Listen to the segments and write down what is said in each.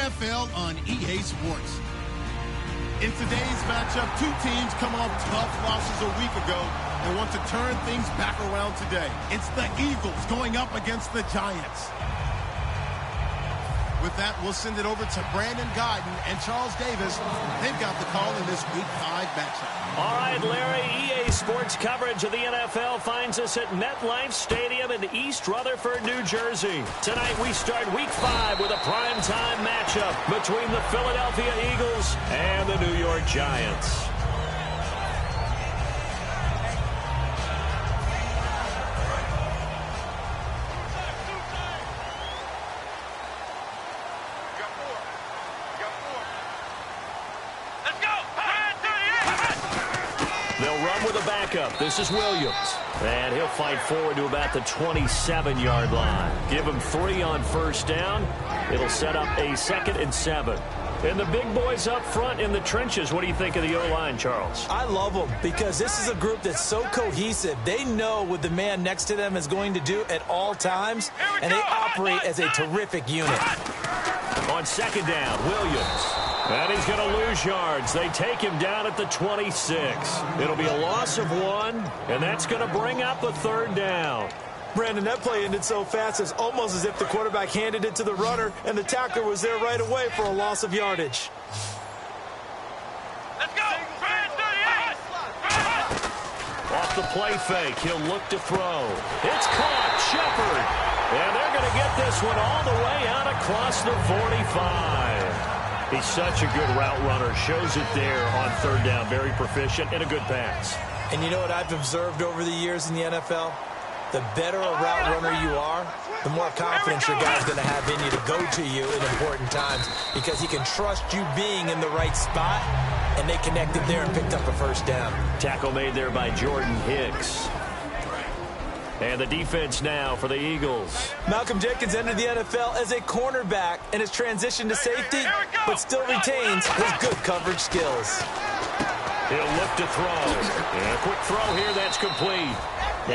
NFL on EA Sports. In today's matchup, two teams come off tough losses a week ago and want to turn things back around today. It's the Eagles going up against the Giants. With that, we'll send it over to Brandon Godden and Charles Davis. They've got the call in this Week 5 matchup. All right, Larry, EA Sports coverage of the NFL finds us at MetLife Stadium in East Rutherford, New Jersey. Tonight we start Week 5 with a primetime matchup between the Philadelphia Eagles and the New York Giants. This is Williams, and he'll fight forward to about the 27-yard line. Give him 3 on first down. It'll set up a 2nd and 7. And the big boys up front in the trenches, what do you think of the O-line, Charles? I love them because this is a group that's so cohesive. They know what the man next to them is going to do at all times, and they operate as a terrific unit. On 2nd down, Williams. And he's going to lose yards. They take him down at the 26. It'll be a loss of 1, and that's going to bring up a 3rd down. Brandon, that play ended so fast, it's almost as if the quarterback handed it to the runner, and the tackler was there right away for a loss of yardage. Let's go! Off the play fake, he'll look to throw. It's caught, Shepard. And they're going to get this one all the way out across the 45. He's such a good route runner. Shows it there on 3rd down. Very proficient and a good pass. And you know what I've observed over the years in the NFL? The better a route runner you are, the more confidence your guy's going to have in you to go to you in important times because he can trust you being in the right spot, and they connected there and picked up a 1st down. Tackle made there by Jordan Hicks. And the defense now for the Eagles. Malcolm Jenkins entered the NFL as a cornerback and has transitioned to safety, but still retains his good coverage skills. He'll look to throw. And a quick throw here, that's complete.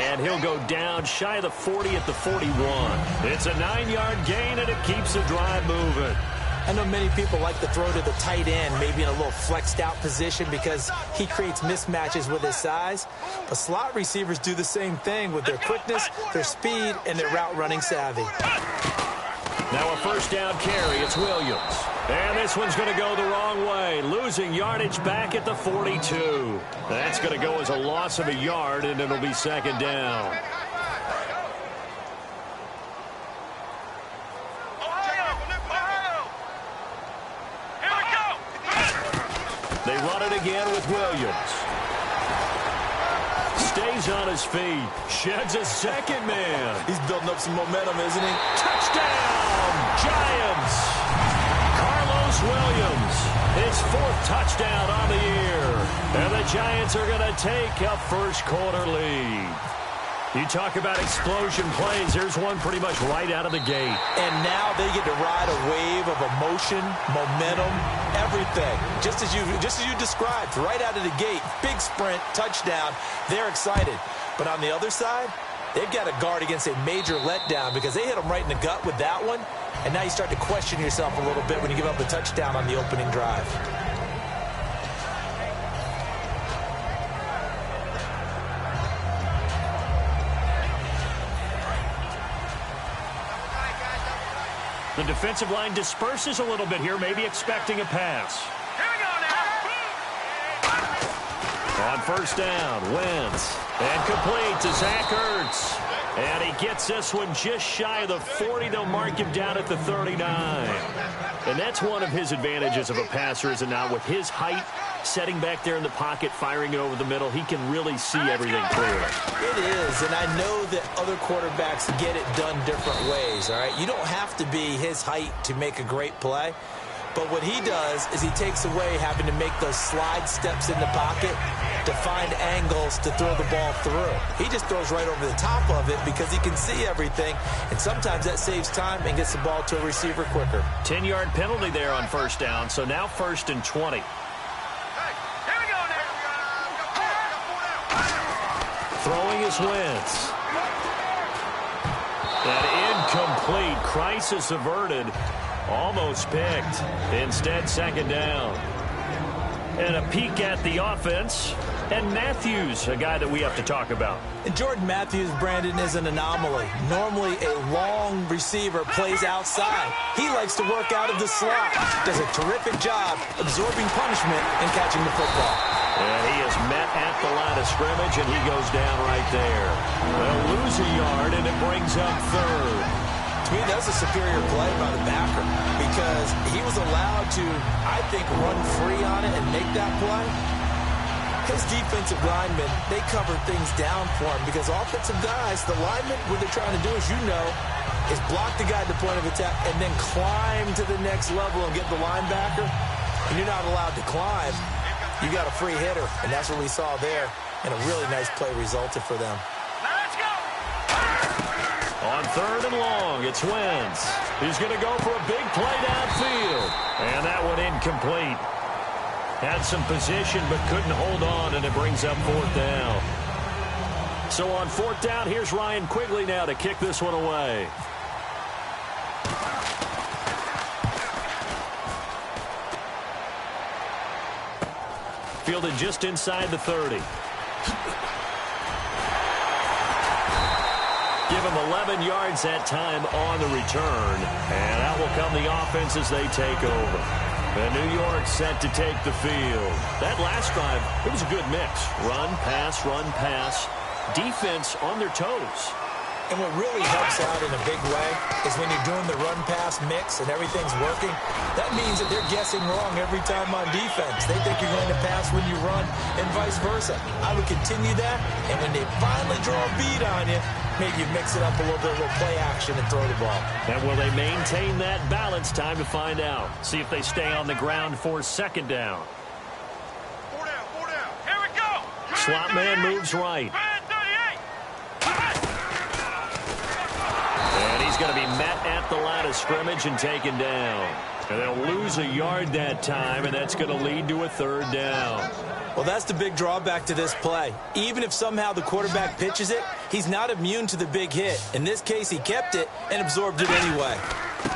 And he'll go down shy of the 40 at the 41. It's a 9-yard gain, and it keeps the drive moving. I know many people like to throw to the tight end, maybe in a little flexed out position because he creates mismatches with his size. But slot receivers do the same thing with their quickness, their speed, and their route running savvy. Now a 1st down carry, it's Williams. And this one's going to go the wrong way, losing yardage back at the 42. That's going to go as a loss of a yard, and it'll be 2nd down. They run it again with Williams. Stays on his feet. Sheds a 2nd man. He's building up some momentum, isn't he? Touchdown, Giants. Carlos Williams, his 4th touchdown on the year. And the Giants are going to take a 1st quarter lead. You talk about explosion plays. Here's one pretty much right out of the gate. And now they get to ride a wave of emotion, momentum, everything. Just as you described, right out of the gate, big sprint, touchdown. They're excited. But on the other side, they've got to guard against a major letdown because they hit them right in the gut with that one. And now you start to question yourself a little bit when you give up a touchdown on the opening drive. The defensive line disperses a little bit here, maybe expecting a pass. Here we go now. On 1st down, Wentz. And complete to Zach Ertz. And he gets this one just shy of the 40. They'll mark him down at the 39. And that's one of his advantages of a passer, is it not? With his height, setting back there in the pocket, firing it over the middle, he can really see everything clearly. It is, and I know that other quarterbacks get it done different ways, all right? You don't have to be his height to make a great play. But what he does is he takes away having to make those slide steps in the pocket to find angles to throw the ball through. He just throws right over the top of it because he can see everything, and sometimes that saves time and gets the ball to a receiver quicker. 10-yard penalty there on 1st down, so now 1st and 20. Throwing is Wentz. That incomplete. Crisis averted. Almost picked. Instead, second down. And a peek at the offense. And Matthews, a guy that we have to talk about. And Jordan Matthews, Brandon, is an anomaly. Normally, a long receiver plays outside. He likes to work out of the slot. Does a terrific job absorbing punishment and catching the football. And he is met at the line of scrimmage, and he goes down right there. They'll lose a yard, and it brings up third. To me, that's a superior play by the backer because he was allowed to, I think, run free on it and make that play. His defensive linemen, they cover things down for him because offensive guys, the linemen, what they're trying to do, as you know, is block the guy at the point of attack and then climb to the next level and get the linebacker. And you're not allowed to climb. You got a free hitter, and that's what we saw there. And a really nice play resulted for them. Let's go! On third and long, it's Wentz. He's going to go for a big play downfield. And that one incomplete. Had some position but couldn't hold on, and it brings up fourth down. So on fourth down, here's Ryan Quigley now to kick this one away. Fielded just inside the 30. Give him 11 yards that time on the return. And out will come the offense as they take over. And New York set to take the field. That last drive, it was a good mix. Run, pass, defense on their toes. And what really helps out in a big way is when you're doing the run-pass mix and everything's working, that means that they're guessing wrong every time on defense. They think you're going to pass when you run and vice versa. I would continue that, and when they finally draw a bead on you, maybe you mix it up a little bit with play action and throw the ball. And will they maintain that balance? Time to find out. See if they stay on the ground for second down. 4 down. Here we go. Slot man moves right. And he's going to be met at the line of scrimmage and taken down. And they'll lose a yard that time, and that's going to lead to a third down. Well, that's the big drawback to this play. Even if somehow the quarterback pitches it, he's not immune to the big hit. In this case, he kept it and absorbed it anyway.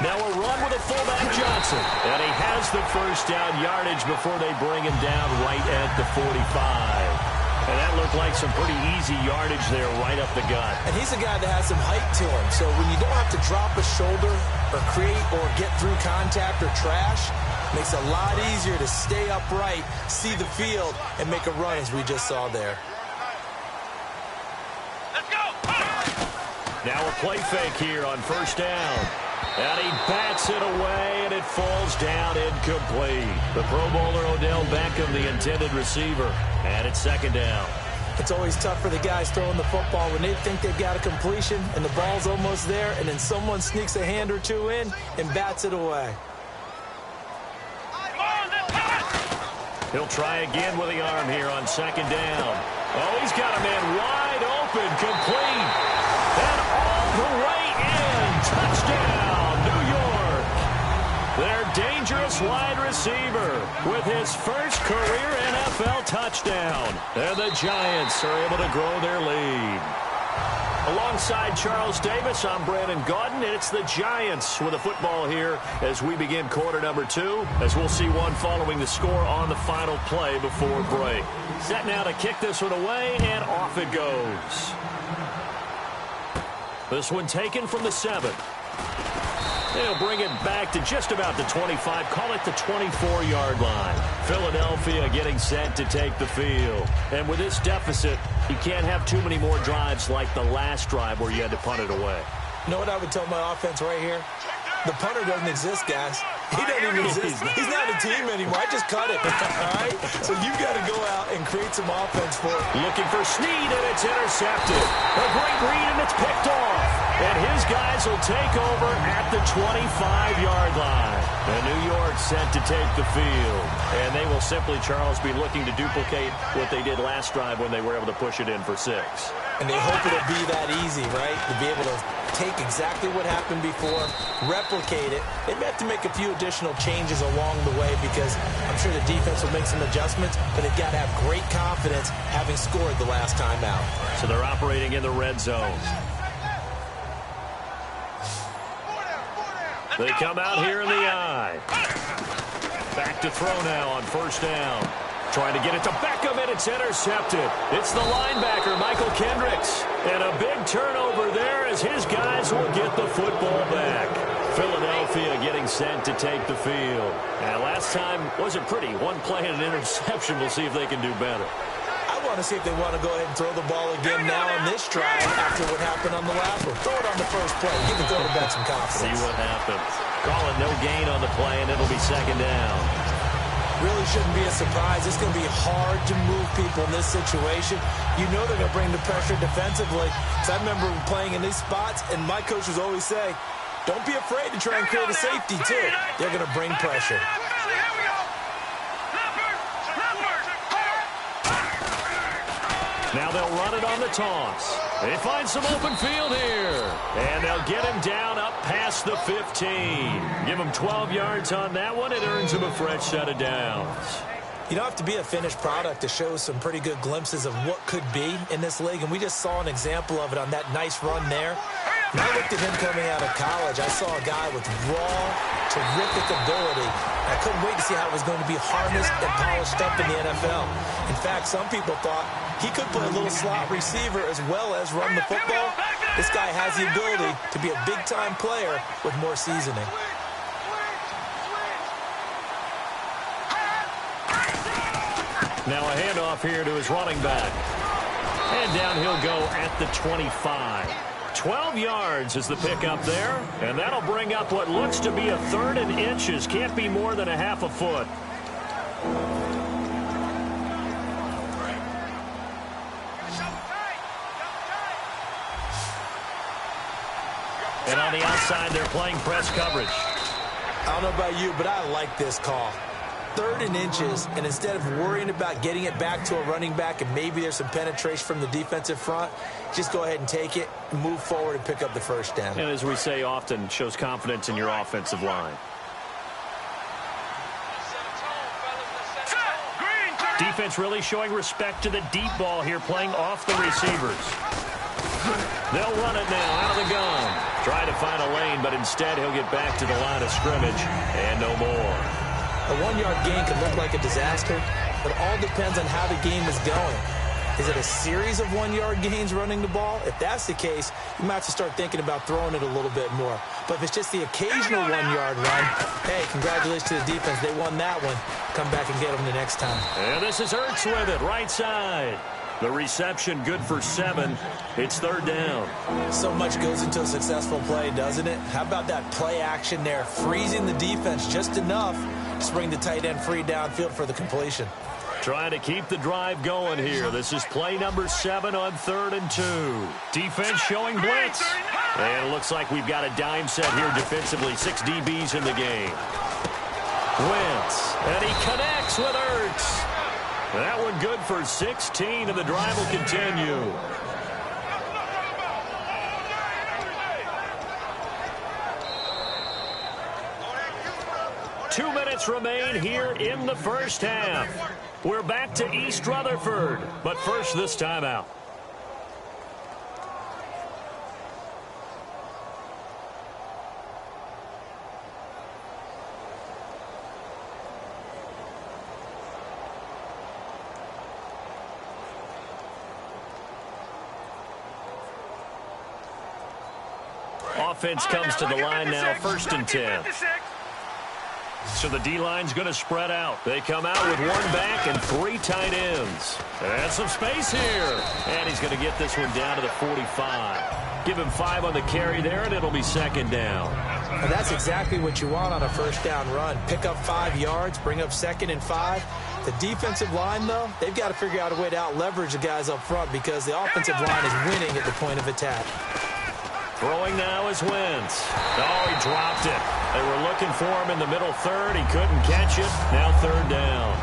Now a run with a fullback Johnson. And he has the first down yardage before they bring him down right at the 45. And that looked like some pretty easy yardage there right up the gut. And he's a guy that has some height to him. So when you don't have to drop a shoulder or create or get through contact or trash, makes it a lot easier to stay upright, see the field, and make a run as we just saw there. Let's go! Now a play fake here on first down. And he bats it away, and it falls down incomplete. The Pro Bowler Odell Beckham, the intended receiver. And it's second down. It's always tough for the guys throwing the football when they think they've got a completion, and the ball's almost there, and then someone sneaks a hand or two in and bats it away. He'll try again with the arm here on second down. Oh, he's got a man wide open, complete. And all the way in. Touchdown, New York. Their dangerous wide receiver with his first career NFL touchdown. And the Giants are able to grow their lead. Alongside Charles Davis, I'm Brandon Gaudin, and it's the Giants with the football here as we begin quarter number 2, as we'll see one following the score on the final play before break. Set now to kick this one away, and off it goes. This one taken from the 7. They'll bring it back to just about the 25, call it the 24-yard line. Philadelphia getting set to take the field. And with this deficit, you can't have too many more drives like the last drive where you had to punt it away. You know what I would tell my offense right here? The punter doesn't exist, guys. He doesn't even exist. He's not a team anymore. I just cut it. All right? So you've got to go out and create some offense for it. Looking for Snead, and it's intercepted. A great read, and it's picked off. And his guys will take over at the 25-yard line. And New York set to take the field. And they will simply, Charles, be looking to duplicate what they did last drive when they were able to push it in for 6. And they hope it'll be that easy, right? To be able to take exactly what happened before, replicate it. They may have to make a few additional changes along the way because I'm sure the defense will make some adjustments, but they've got to have great confidence having scored the last time out. So they're operating in the red zone. They come out here in the eye. Back to throw now on first down. Trying to get it to Beckham, and it's intercepted. It's the linebacker, Michael Kendricks. And a big turnover there as his guys will get the football back. Philadelphia getting set to take the field. And last time wasn't pretty. One play and an interception. We'll see if they can do better. I want to see if they want to go ahead and throw the ball again now on this drive after what happened on the last one. Throw it on the first play. Give the quarterback some confidence. See what happens. Call it no gain on the play, and it'll be second down. Really shouldn't be a surprise. It's going to be hard to move people in this situation. You know they're going to bring the pressure defensively. So I remember playing in these spots, and my coach was always saying, don't be afraid to try and create a safety, too. They're going to bring pressure. Now they'll run it on the toss. They find some open field here. And they'll get him down up past the 15. Give him 12 yards on that one. It earns him a fresh set of downs. You don't have to be a finished product to show some pretty good glimpses of what could be in this league. And we just saw an example of it on that nice run there. When I looked at him coming out of college, I saw a guy with raw, terrific ability. I couldn't wait to see how it was going to be harnessed and polished up in the NFL. In fact, some people thought he could play a little slot receiver as well as run the football. This guy has the ability to be a big-time player with more seasoning. Now a handoff here to his running back. And down he'll go at the 25. 12 yards is the pickup there. And that'll bring up what looks to be a third and inches. Can't be more than a half a foot. And on the outside, they're playing press coverage. I don't know about you, but I like this call. Third and inches, and instead of worrying about getting it back to a running back and maybe there's some penetration from the defensive front, just go ahead and take it, move forward, and pick up the first down. And as we say often, shows confidence in your offensive line. Defense really showing respect to the deep ball here, playing off the receivers. They'll run it now out of the gun. Try to find a lane, but instead he'll get back to the line of scrimmage and no more. A one-yard gain can look like a disaster, but it all depends on how the game is going. Is it a series of one-yard gains running the ball? If that's the case, you might have to start thinking about throwing it a little bit more. But if it's just the occasional one-yard run, hey, congratulations to the defense. They won that one. Come back and get them the next time. And this is Ertz with it, right side. The reception good for 7. It's third down. So much goes into a successful play, doesn't it? How about that play action there, freezing the defense just enough to bring the tight end free downfield for the completion. Trying to keep the drive going here. This is play number 7 on 3rd and 2. Defense showing blitz. And it looks like we've got a dime set here defensively. 6 DBs in the game. Wentz. And he connects with Ertz. That one good for 16, and the drive will continue. Two minutes remain here in the first half. We're back to East Rutherford, but first this timeout. Offense comes to the line now, 1st and 10. So the D-line's going to spread out. They come out with 1 back and 3 tight ends. And some space here. And he's going to get this one down to the 45. Give him 5 on the carry there, and it'll be 2nd down. And that's exactly what you want on a first down run. Pick up 5 yards, bring up 2nd and 5. The defensive line, though, they've got to figure out a way to out-leverage the guys up front because the offensive line is winning at the point of attack. Throwing now is Wentz. Oh, he dropped it. They were looking for him in the middle third. He couldn't catch it. Now 3rd down.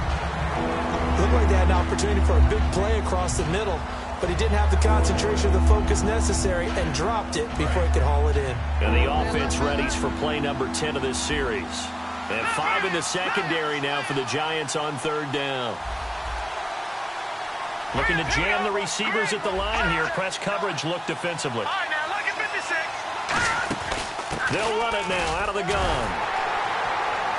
Looked like they had an opportunity for a big play across the middle, but he didn't have the concentration or the focus necessary and dropped it before he could haul it in. And the offense readies for play number 10 of this series. And 5 in the secondary now for the Giants on 3rd down. Looking to jam the receivers at the line here. Press coverage look defensively. They'll run it now out of the gun.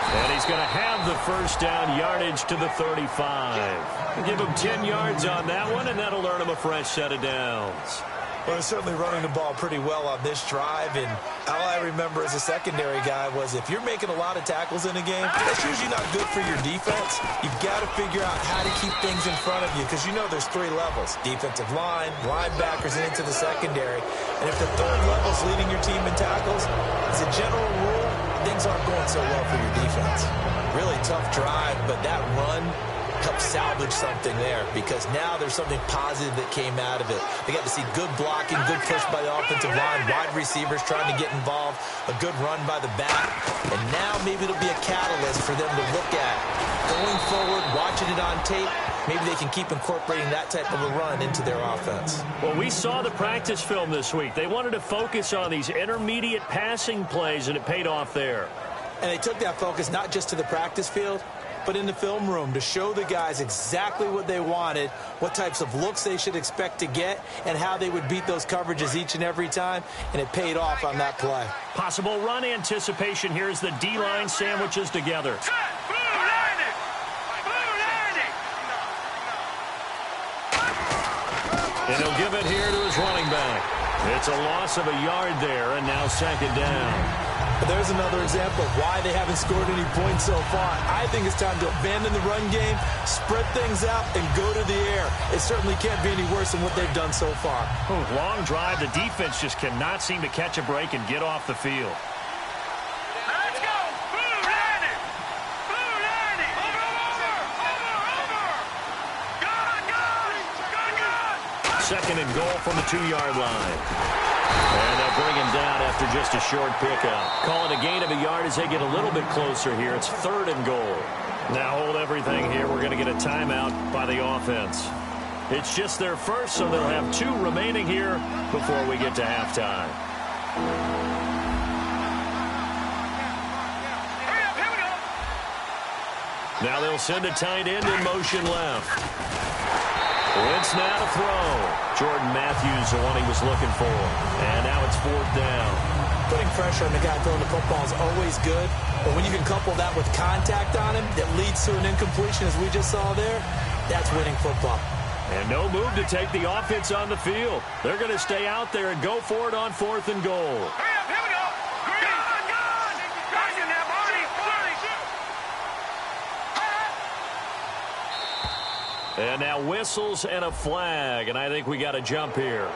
And he's going to have the first down, yardage to the 35. Give him 10 yards on that one, and that'll earn him a fresh set of downs. Well, they're certainly running the ball pretty well on this drive, and all I remember as a secondary guy was if you're making a lot of tackles in a game, that's usually not good for your defense. You've got to figure out how to keep things in front of you because you know there's 3 levels, defensive line, linebackers, and into the secondary. And if the 3rd level's leading your team in tackles, as a general rule, things aren't going so well for your defense. Really tough drive, but that run help salvage something there because now there's something positive that came out of it. They got to see good blocking, good push by the offensive line, wide receivers trying to get involved, a good run by the back, and now maybe it'll be a catalyst for them to look at going forward, watching it on tape. Maybe they can keep incorporating that type of a run into their offense. Well, we saw the practice film this week. They wanted to focus on these intermediate passing plays, and it paid off there. And they took that focus not just to the practice field, but in the film room to show the guys exactly what they wanted, what types of looks they should expect to get, and how they would beat those coverages each and every time, and it paid off on that play. Possible run anticipation here as the D-line sandwiches together. And he'll give it here to his running back. It's a loss of a yard there, and now 2nd down. There's another example of why they haven't scored any points so far. I think it's time to abandon the run game, spread things out, and go to the air. It certainly can't be any worse than what they've done so far. Long drive. The defense just cannot seem to catch a break and get off the field. Let's go! Blue landing! Blue landing! Over! Good! 2nd and goal from the 2-yard line. And they'll bring him down after just a short pickup. Call it a gain of a yard as they get a little bit closer here. It's 3rd and goal. Now hold everything here. We're going to get a timeout by the offense. It's just their first, so they'll have 2 remaining here before we get to halftime. Here we go! Now they'll send a tight end in motion left. Wentz now to throw. Jordan Matthews, the one he was looking for. And now it's 4th down. Putting pressure on the guy throwing the football is always good, but when you can couple that with contact on him that leads to an incompletion, as we just saw there, that's winning football. And no move to take the offense on the field. They're going to stay out there and go for it on 4th and goal. Hurry up, here we go! Good! Got you now, Barney! And now whistles and a flag, and I think we got a jump here.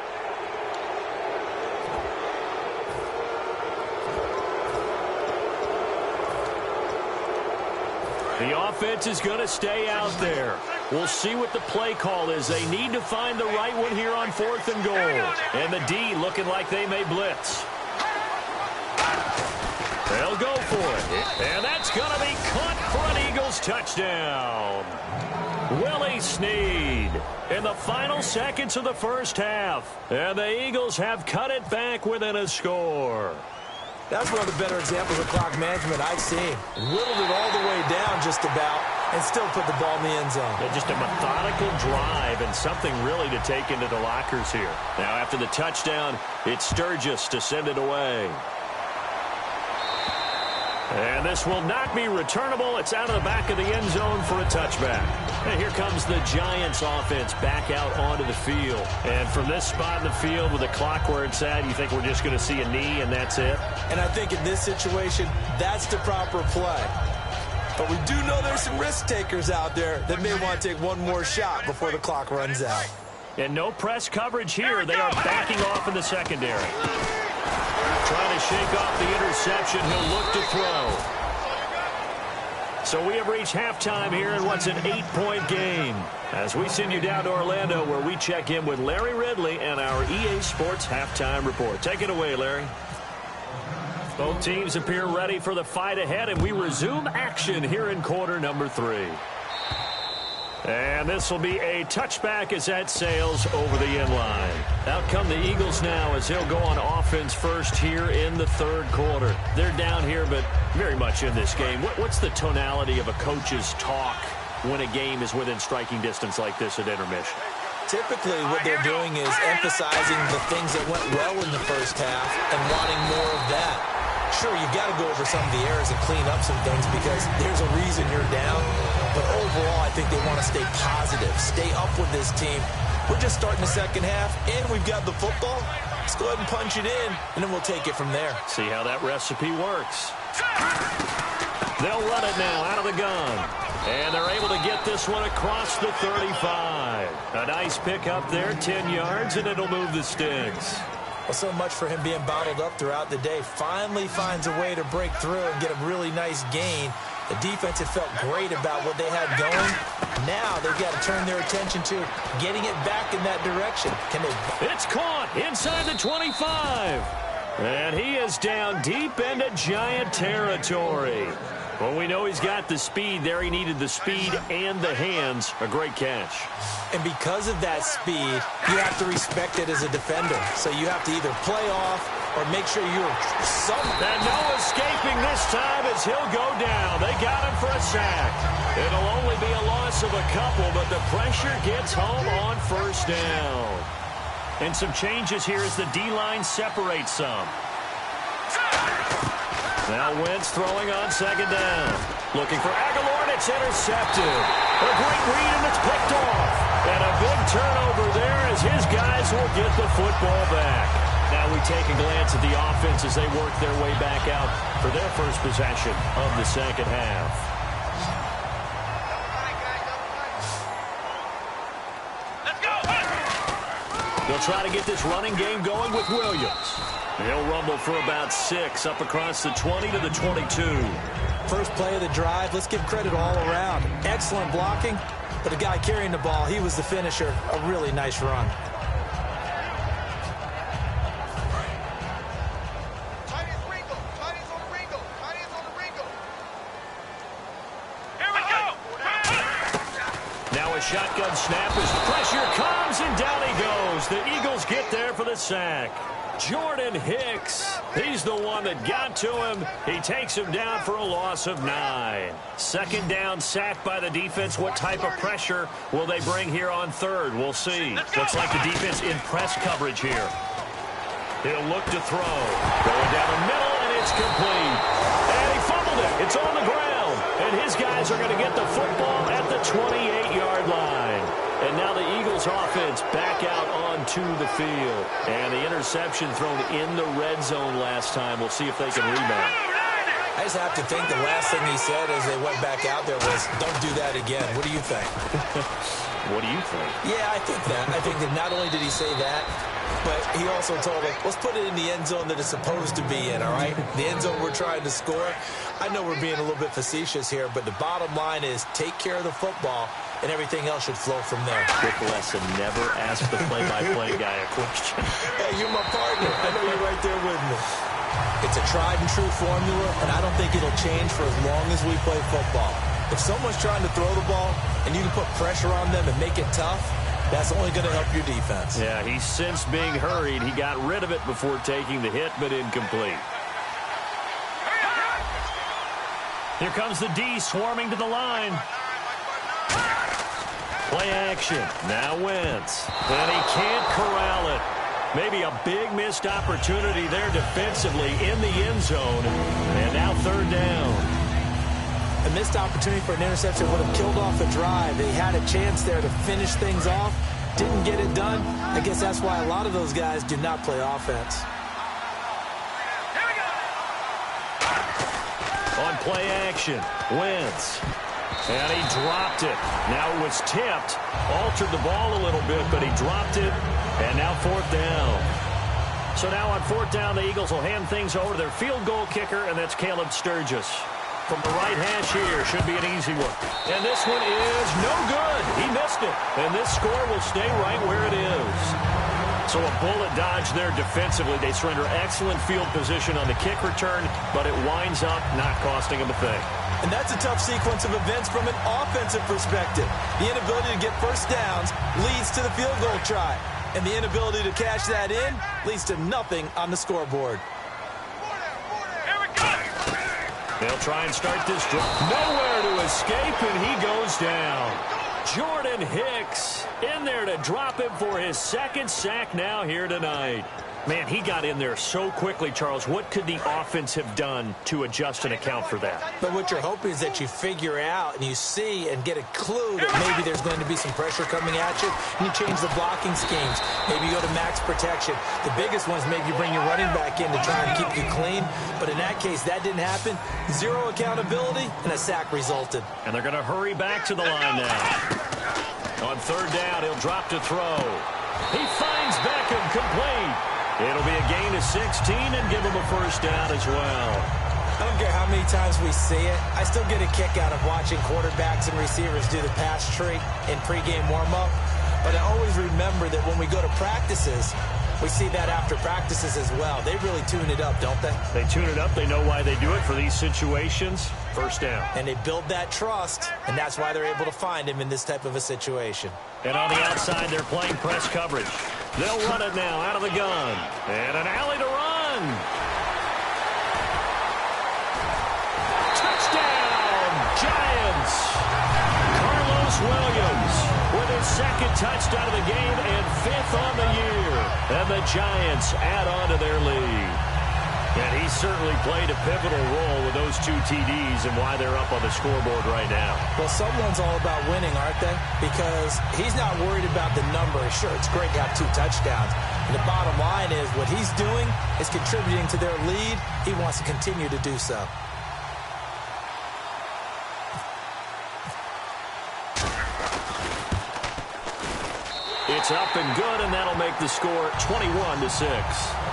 The offense is going to stay out there. We'll see what the play call is. They need to find the right one here on 4th and goal. And the D looking like they may blitz. They'll go for it. And that's going to be caught for an Eagles touchdown. Willie Snead in the final seconds of the first half. And the Eagles have cut it back within a score. That's one of the better examples of clock management I've seen. Whittled it all the way down just about and still put the ball in the end zone. Yeah, just a methodical drive and something really to take into the lockers here. Now after the touchdown, it's Sturgis to send it away. And this will not be returnable. It's out of the back of the end zone for a touchback. And here comes the Giants offense back out onto the field. And from this spot in the field with the clock where it's at, you think we're just going to see a knee and that's it? And I think in this situation, that's the proper play. But we do know there's some risk takers out there that may want to take one more shot before the clock runs out. And no press coverage here. They are backing off in the secondary. Trying to shake off the interception. He'll look to throw. So we have reached halftime here in what's an 8-point game. As we send you down to Orlando where we check in with Larry Ridley and our EA Sports Halftime Report. Take it away, Larry. Both teams appear ready for the fight ahead, and we resume action here in quarter number 3. And this will be a touchback as that sails over the end line. Out come the Eagles now as they'll go on offense first here in the third quarter. They're down here, but very much in this game. What's the tonality of a coach's talk when a game is within striking distance like this at intermission? Typically, what they're doing is emphasizing the things that went well in the first half and wanting more of that. Sure, you got to go over some of the errors and clean up some things because there's a reason you're down. But overall, I think they want to stay positive, stay up with this team. We're just starting the second half, and we've got the football. Let's go ahead and punch it in, and then we'll take it from there. See how that recipe works. They'll run it now out of the gun. And they're able to get this one across the 35. A nice pick up there, 10 yards, and it'll move the sticks. Well, so much for him being bottled up throughout the day. Finally finds a way to break through and get a really nice gain. The defense had felt great about what they had going. Now they've got to turn their attention to getting it back in that direction. Can they? It's caught inside the 25. And he is down deep into Giant territory. Well, we know he's got the speed there. He needed the speed and the hands. A great catch. And because of that speed, you have to respect it as a defender. So you have to either play off or make sure you're somewhere. And no escaping this time as he'll go down. They got him for a sack. It'll only be a loss of a couple, but the pressure gets home on first down. And some changes here as the D-line separates some. Now Wentz throwing on second down. Looking for Aguilar, and it's intercepted. A great read, and it's picked off. And a big turnover there as his guys will get the football back. Now we take a glance at the offense as they work their way back out for their first possession of the second half. Let's go! They'll try to get this running game going with Williams. He'll rumble for about 6 up across the 20 to the 22. First play of the drive, let's give credit all around. Excellent blocking, but the guy carrying the ball, he was the finisher. A really nice run. Here we go! Now a shotgun snap as the pressure comes, and down he goes. The Eagles get there for the sack. Jordan Hicks, he's the one that got to him. He takes him down for a loss of 9. Second down, sack by the defense. What type of pressure will they bring here on third? We'll see. Looks like the defense in press coverage here. He'll look to throw. Going down the middle, and it's complete. And he fumbled it. It's on the ground. And his guys are going to get the football at the 28-yard line. And now the Eagles offense back out onto the field. And the interception thrown in the red zone last time. We'll see if they can rebound. I just have to think the last thing he said as they went back out there was, don't do that again. What do you think? What do you think? Yeah, I think that. I think that not only did he say that, but he also told them, let's put it in the end zone that it's supposed to be in, all right? The end zone we're trying to score. I know we're being a little bit facetious here, but the bottom line is take care of the football, and everything else should flow from there. Quick lesson, never ask the play-by-play guy a question. Hey, you're my partner. I know you're right there with me. It's a tried-and-true formula, and I don't think it'll change for as long as we play football. If someone's trying to throw the ball and you can put pressure on them and make it tough, that's only going to help your defense. Yeah, he's since being hurried. He got rid of it before taking the hit, but incomplete. Here comes the D swarming to the line. Play action. Now Wentz. And he can't corral it. Maybe a big missed opportunity there defensively in the end zone. And now third down. A missed opportunity for an interception would have killed off the drive. They had a chance there to finish things off. Didn't get it done. I guess that's why a lot of those guys do not play offense. On play action, Wentz. And he dropped it. Now it was tipped. Altered the ball a little bit, but he dropped it. And now fourth down. So now on fourth down, the Eagles will hand things over to their field goal kicker, and that's Caleb Sturgis. From the right hash here, should be an easy one. And this one is no good. He missed it. And this score will stay right where it is. So a bullet dodge there defensively. They surrender excellent field position on the kick return, but it winds up not costing them a thing. And that's a tough sequence of events from an offensive perspective. The inability to get first downs leads to the field goal try. And the inability to cash that in leads to nothing on the scoreboard. They'll try and start this drive. Nowhere to escape, and he goes down. Jordan Hicks 6. In there to drop him for his second sack now here tonight. Man, he got in there so quickly, Charles. What could the offense have done to adjust and account for that? But what you're hoping is that you figure out and you see and get a clue that maybe there's going to be some pressure coming at you, and you change the blocking schemes. Maybe you go to max protection. The biggest one is maybe you bring your running back in to try and keep you clean. But in that case, that didn't happen. Zero accountability, and a sack resulted. And they're going to hurry back to the line now. On third down, he'll drop to throw. He finds Beckham complete. It'll be a gain of 16 and give him a first down as well. I don't care how many times we see it. I still get a kick out of watching quarterbacks and receivers do the pass tree in pregame warm-up. But I always remember that when we go to practices, we see that after practices as well. They really tune it up, don't they? They tune it up. They know why they do it for these situations. First down. And they build that trust, and that's why they're able to find him in this type of a situation. And on the outside, they're playing press coverage. They'll run it now out of the gun. And an alley to run. Touchdown, Giants. Carlos Williams with his second touchdown of the game and 5th on the year. And the Giants add on to their lead. And he certainly played a pivotal role with those 2 TDs and why they're up on the scoreboard right now. Well, someone's all about winning, aren't they? Because he's not worried about the number. Sure, it's great to have 2 touchdowns. And the bottom line is what he's doing is contributing to their lead. He wants to continue to do so. It's up and good, and that'll make the score 21-6.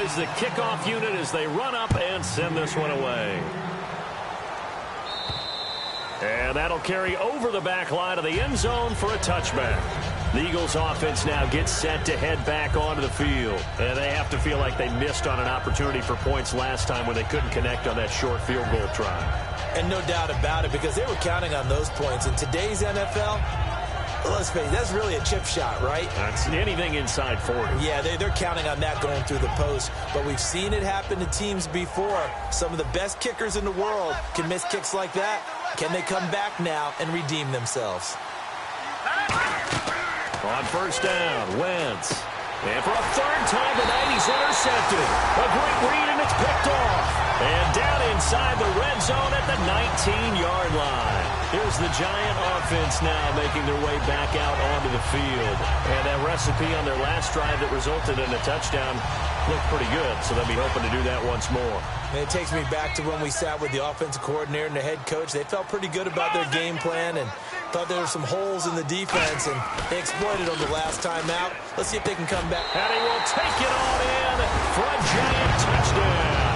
Is the kickoff unit as they run up and send this one away. And that'll carry over the back line of the end zone for a touchback. The Eagles offense now gets set to head back onto the field. And they have to feel like they missed on an opportunity for points last time when they couldn't connect on that short field goal try. And no doubt about it, because they were counting on those points. In today's NFL, let's face it, that's really a chip shot, right? That's anything inside 40. Yeah, they're counting on that going through the post. But we've seen it happen to teams before. Some of the best kickers in the world can miss kicks like that. Can they come back now and redeem themselves? On first down, Wentz. And for a third time tonight, he's intercepted. A great read, and it's picked off. And down inside the red zone at the 19-yard line. Here's the Giant offense now making their way back out onto the field. And that recipe on their last drive that resulted in a touchdown looked pretty good, so they'll be hoping to do that once more. And it takes me back to when we sat with the offensive coordinator and the head coach. They felt pretty good about their game plan and thought there were some holes in the defense, and they exploited them the last time out. Let's see if they can come back. And he will take it on in for a Giant touchdown.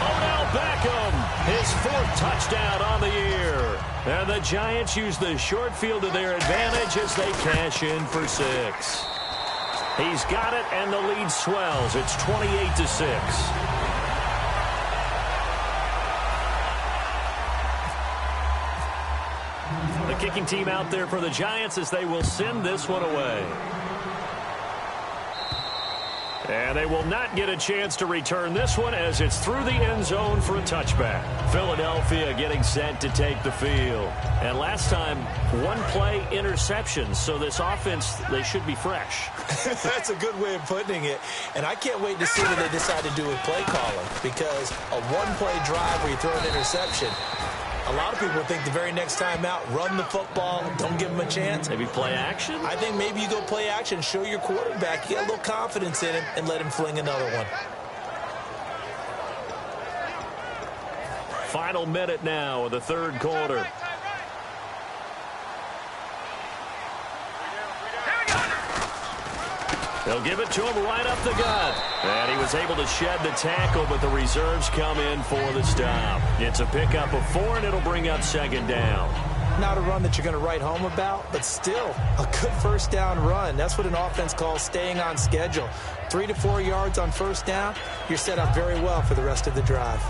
Odell Beckham, his 4th touchdown on the year. And the Giants use the short field to their advantage as they cash in for 6. He's got it, and the lead swells. It's 28-6. The kicking team out there for the Giants as they will send this one away. And they will not get a chance to return this one as it's through the end zone for a touchback. Philadelphia getting set to take the field. And last time, 1-play interception. So this offense, they should be fresh. That's a good way of putting it. And I can't wait to see what they decide to do with play calling. Because a 1-play drive where you throw an interception, a lot of people think the very next time out, run the football, don't give them a chance. Maybe play action? I think maybe you go play action, show your quarterback, you got a little confidence in him, and let him fling another one. Final minute now of the third quarter. They'll give it to him right up the gut. And he was able to shed the tackle, but the reserves come in for the stop. It's a pickup of 4, and it'll bring up second down. Not a run that you're going to write home about, but still a good first down run. That's what an offense calls staying on schedule. 3 to 4 yards on first down, you're set up very well for the rest of the drive.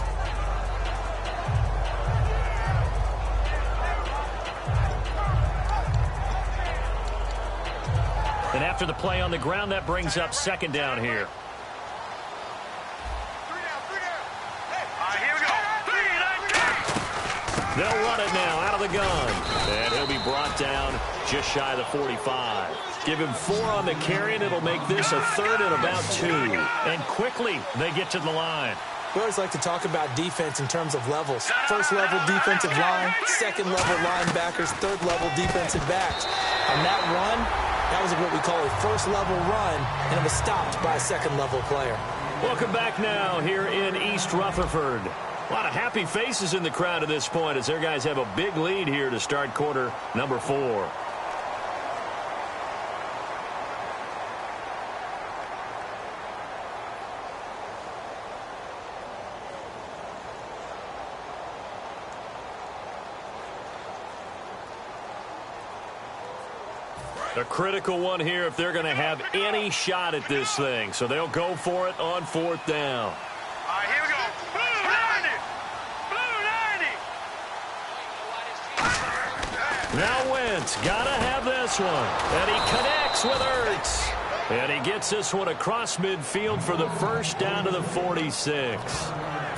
And After the play on the ground, that brings up second down here. Here we go. They'll run it now out of the gun. And he'll be brought down just shy of the 45. Give him 4 on the carry, and it'll make this a 3rd and about 2. And quickly, they get to the line. We always like to talk about defense in terms of levels. First level defensive line, second level linebackers, third level defensive backs. On that run, that was what we call a first level run, and it was stopped by a second level player. Welcome back now here in East Rutherford. A lot of happy faces in the crowd at this point as their guys have a big lead here to start quarter number 4. A critical one here if they're going to have any shot at this thing. So they'll go for it on 4th down. All right, here we go. Blue 90. Blue 90. Now Wentz, got to have this one. And he connects with Ertz. And he gets this one across midfield for the first down to the 46.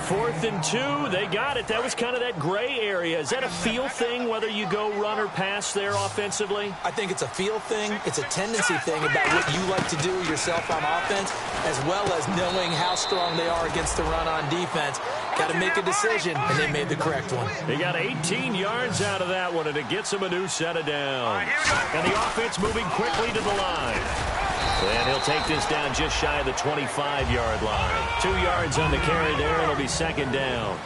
4th and 2, they got it. That was kind of that gray area. Is that a feel thing, whether you go run or pass there offensively? I think it's a feel thing. It's a tendency thing about what you like to do yourself on offense, as well as knowing how strong they are against the run on defense. Got to make a decision, and they made the correct one. He got 18 yards out of that one, and it gets him a new set of downs. And the offense moving quickly to the line. And he'll take this down just shy of the 25-yard line. 2 yards on the carry there, and it'll be second down.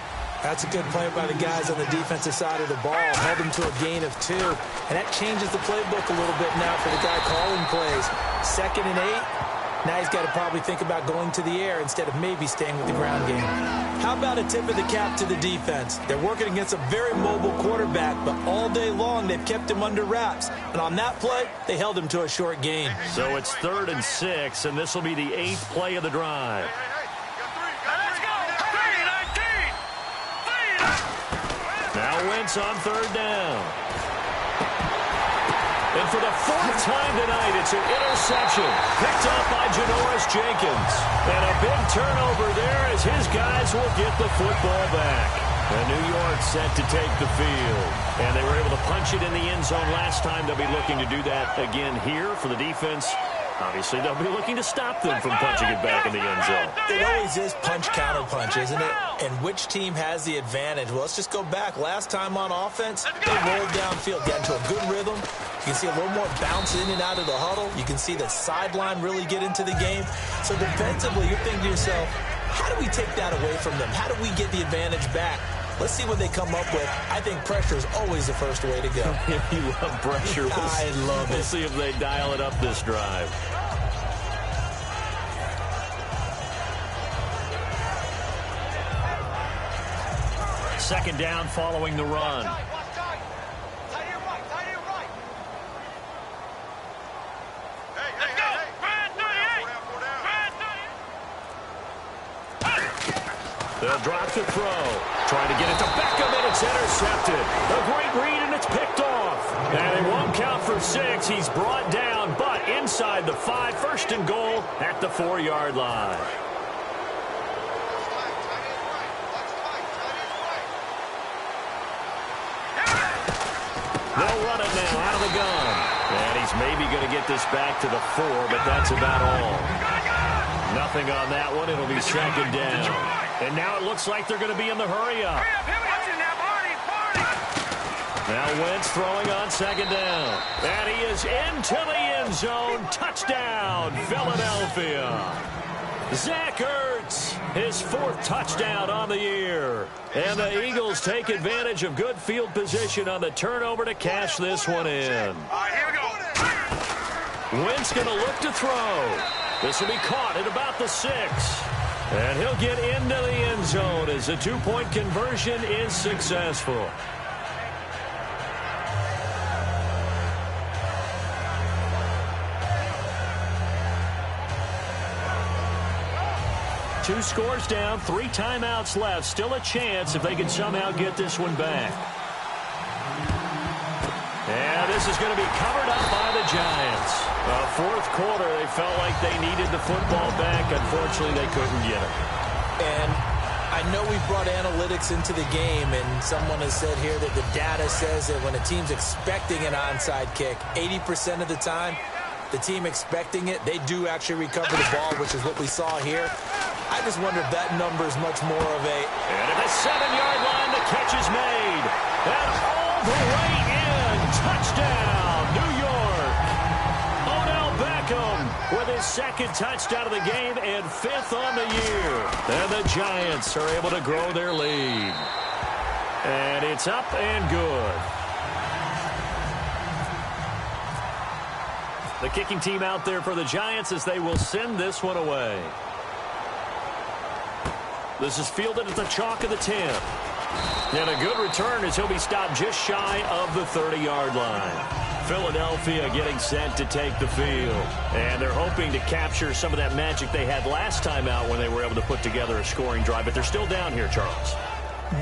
That's a good play by the guys on the defensive side of the ball. Held them to a gain of 2. And that changes the playbook a little bit now for the guy calling plays. 2nd and 8. Now he's got to probably think about going to the air instead of maybe staying with the ground game. How about a tip of the cap to the defense? They're working against a very mobile quarterback, but all day long they've kept him under wraps. And on that play, they held him to a short gain. So it's 3rd and 6, and this will be the 8th play of the drive. Let's go. 3, 19. Now Wentz on 3rd down. And for the 4th time tonight, it's an interception picked up by Janoris Jenkins. And a big turnover there as his guys will get the football back. And New York set to take the field. And they were able to punch it in the end zone last time. They'll be looking to do that again here for the defense. Obviously, they'll be looking to stop them from punching it back in the end zone. It always is punch-counter-punch, isn't it? And which team has the advantage? Well, let's just go back. Last time on offense, they rolled downfield, got into a good rhythm. You can see a little more bounce in and out of the huddle. You can see the sideline really get into the game. So defensively, you're thinking to yourself, how do we take that away from them? How do we get the advantage back? Let's see what they come up with. I think pressure is always the first way to go. You love pressure. I love it. We'll see if they dial it up this drive. Second down following the run. They'll drop the throw. Trying to get it to Beckham, and it's intercepted. A great read, and it's picked off. And it won't count for 6. He's brought down, but inside the 5. 1st and goal at the 4-yard line. They'll run it now out of the gun. And he's maybe going to get this back to the 4, but that's about all. Nothing on that one. It'll be second down. And now it looks like they're going to be in the hurry-up. Now Wentz throwing on second down. And he is into the end zone. Touchdown, Philadelphia. Zach Ertz, his 4th touchdown on the year. And the Eagles take advantage of good field position on the turnover to cash this one in. All right, here we go. Wentz going to look to throw. This will be caught at about the 6. And he'll get into the end zone as the 2-point conversion is successful. Two scores down, 3 timeouts left. Still a chance if they can somehow get this one back. And this is going to be covered up by the Giants. Fourth quarter, they felt like they needed the football back. Unfortunately, they couldn't get it. And I know we brought analytics into the game, and someone has said here that the data says that when a team's expecting an onside kick, 80% of the time, the team expecting it, they do actually recover the ball, which is what we saw here. I just wonder if that number is much more of a... And at the 7-yard line, the catch is made. And all the way in. Touchdown, New York. Odell Beckham with his second touchdown of the game and 5th on the year. And the Giants are able to grow their lead. And it's up and good. The kicking team out there for the Giants as they will send this one away. This is fielded at the chalk of the 10. And a good return as he'll be stopped just shy of the 30-yard line. Philadelphia getting set to take the field. And they're hoping to capture some of that magic they had last time out when they were able to put together a scoring drive. But they're still down here, Charles.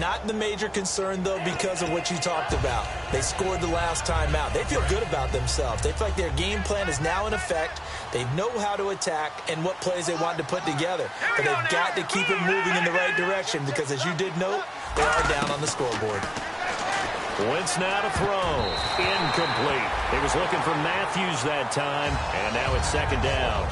Not the major concern, though, because of what you talked about. They scored the last time out. They feel good about themselves. They feel like their game plan is now in effect. They know how to attack and what plays they want to put together. But they've got to keep it moving in the right direction because, as you did note, they are down on the scoreboard. Wentz now to throw. Incomplete. He was looking for Matthews that time, and now it's second down.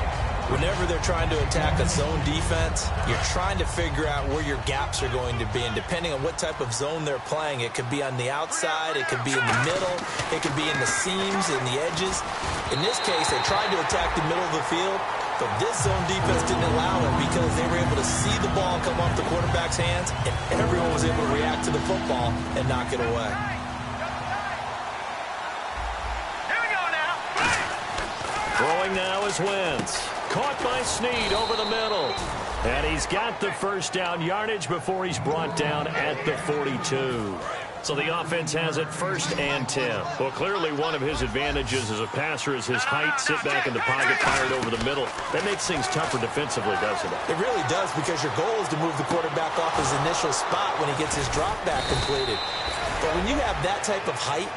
Whenever they're trying to attack a zone defense, you're trying to figure out where your gaps are going to be. And depending on what type of zone they're playing, it could be on the outside, it could be in the middle, it could be in the seams and the edges. In this case, they tried to attack the middle of the field, but this zone defense didn't allow it because they were able to see the ball come off the quarterback's hands, and everyone was able to react to the football and knock it away. Here we go now. Throwing now is Wentz. Caught by Snead over the middle. And he's got the first down yardage before he's brought down at the 42. So the offense has it 1st and 10. Well, clearly one of his advantages as a passer is his height, sit back in the pocket, fired over the middle. That makes things tougher defensively, doesn't it? It really does, because your goal is to move the quarterback off his initial spot when he gets his drop back completed. But when you have that type of height,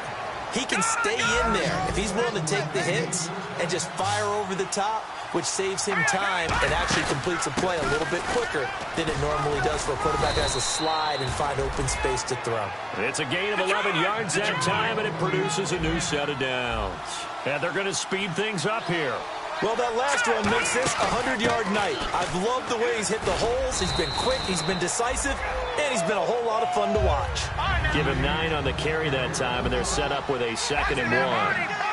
he can stay in there if he's willing to take the hits and just fire over the top, which saves him time and actually completes a play a little bit quicker than it normally does for a quarterback that has to slide and find open space to throw. It's a gain of 11 yards that time, and it produces a new set of downs. And they're going to speed things up here. Well, that last run makes this a 100-yard night. I've loved the way he's hit the holes. He's been quick, he's been decisive, and he's been a whole lot of fun to watch. Give him 9 on the carry that time, and they're set up with a 2nd and 1.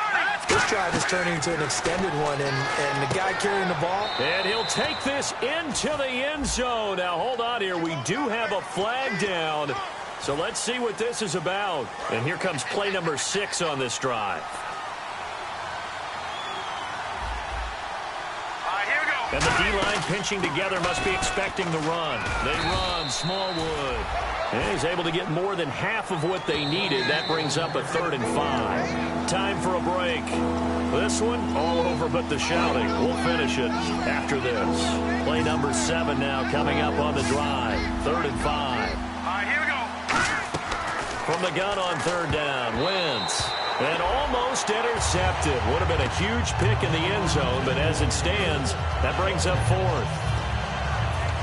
This drive is turning into an extended one, and the guy carrying the ball. And he'll take this into the end zone. Now, hold on here. We do have a flag down. So let's see what this is about. And here comes play number 6 on this drive. And the D-line pinching together must be expecting the run. They run, Smallwood. And he's able to get more than half of what they needed. That brings up a 3rd and 5. Time for a break. This one, all over but the shouting. We'll finish it after this. Play number 7 now coming up on the drive. 3rd and 5. All right, here we go. From the gun on 3rd down, Wentz. And almost intercepted. Would have been a huge pick in the end zone, but as it stands, that brings up 4th.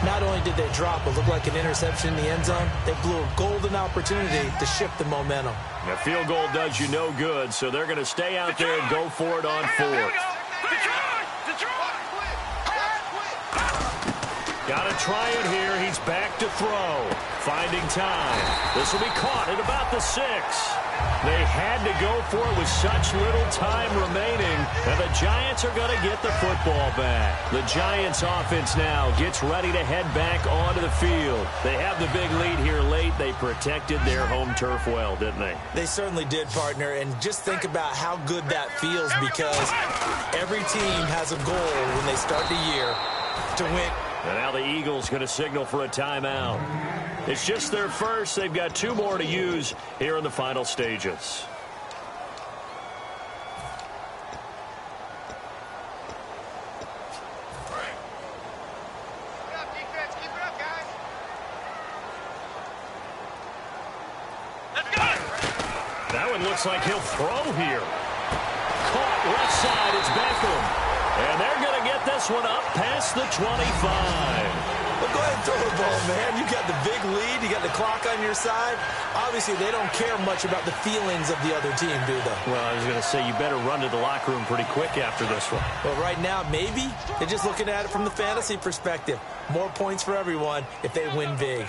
Not only did they drop what looked like an interception in the end zone, they blew a golden opportunity to shift the momentum. A field goal does you no good, so they're going to stay out there and go for it on 4th. Got to try it here. He's back to throw. Finding time. This will be caught at about the 6. They had to go for it with such little time remaining, and the Giants are going to get the football back. The Giants offense now gets ready to head back onto the field. They have the big lead here late. They protected their home turf well, didn't they? They certainly did, partner, and just think about how good that feels, because every team has a goal when they start the year to win. And now the Eagles going to signal for a timeout. It's just their first. They've got 2 more to use here in the final stages. Keep it up, defense. Keep it up, guys. Let's go. That one looks like he'll throw here. Caught left side. It's Beckham. And they're going to get this one up past the 25. Well, go ahead and throw the ball, man. You got the big lead. You got the clock on your side. Obviously, they don't care much about the feelings of the other team, do they? Well, I was going to say you better run to the locker room pretty quick after this one. Well, right now, maybe. They're just looking at it from the fantasy perspective. More points for everyone if they win big.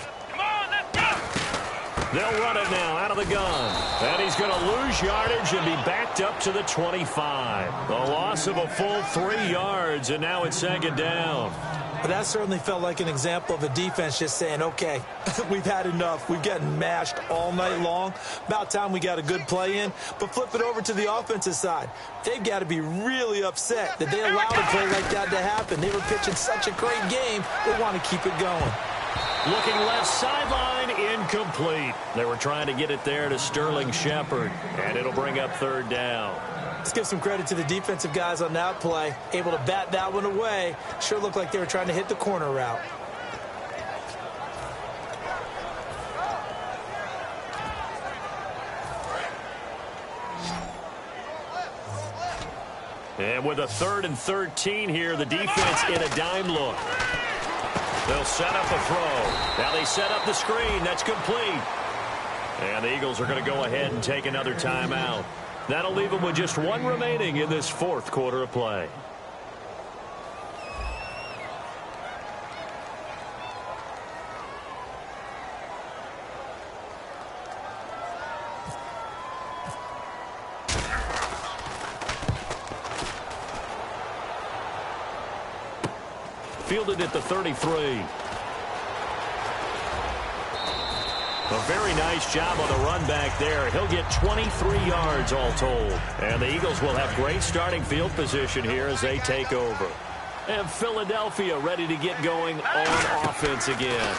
They'll run it now out of the gun. And he's going to lose yardage and be backed up to the 25. A loss of a full 3 yards, and now it's second down. But that certainly felt like an example of a defense just saying, okay, we've had enough. We've gotten mashed all night long. About time we got a good play in. But flip it over to the offensive side. They've got to be really upset that they allowed a play like that to happen. They were pitching such a great game. They want to keep it going. Looking left sideline, incomplete. They were trying to get it there to Sterling Shepard, and it'll bring up third down. Let's give some credit to the defensive guys on that play. Able to bat that one away. Sure looked like they were trying to hit the corner route. And with a 3rd and 13 here, the defense in a dime look. They'll set up a throw. Now they set up the screen. That's complete. And the Eagles are going to go ahead and take another timeout. That'll leave them with just 1 remaining in this 4th quarter of play. Fielded at the 33. A very nice job on the run back there. He'll get 23 yards all told. And the Eagles will have great starting field position here as they take over. And Philadelphia ready to get going on offense again.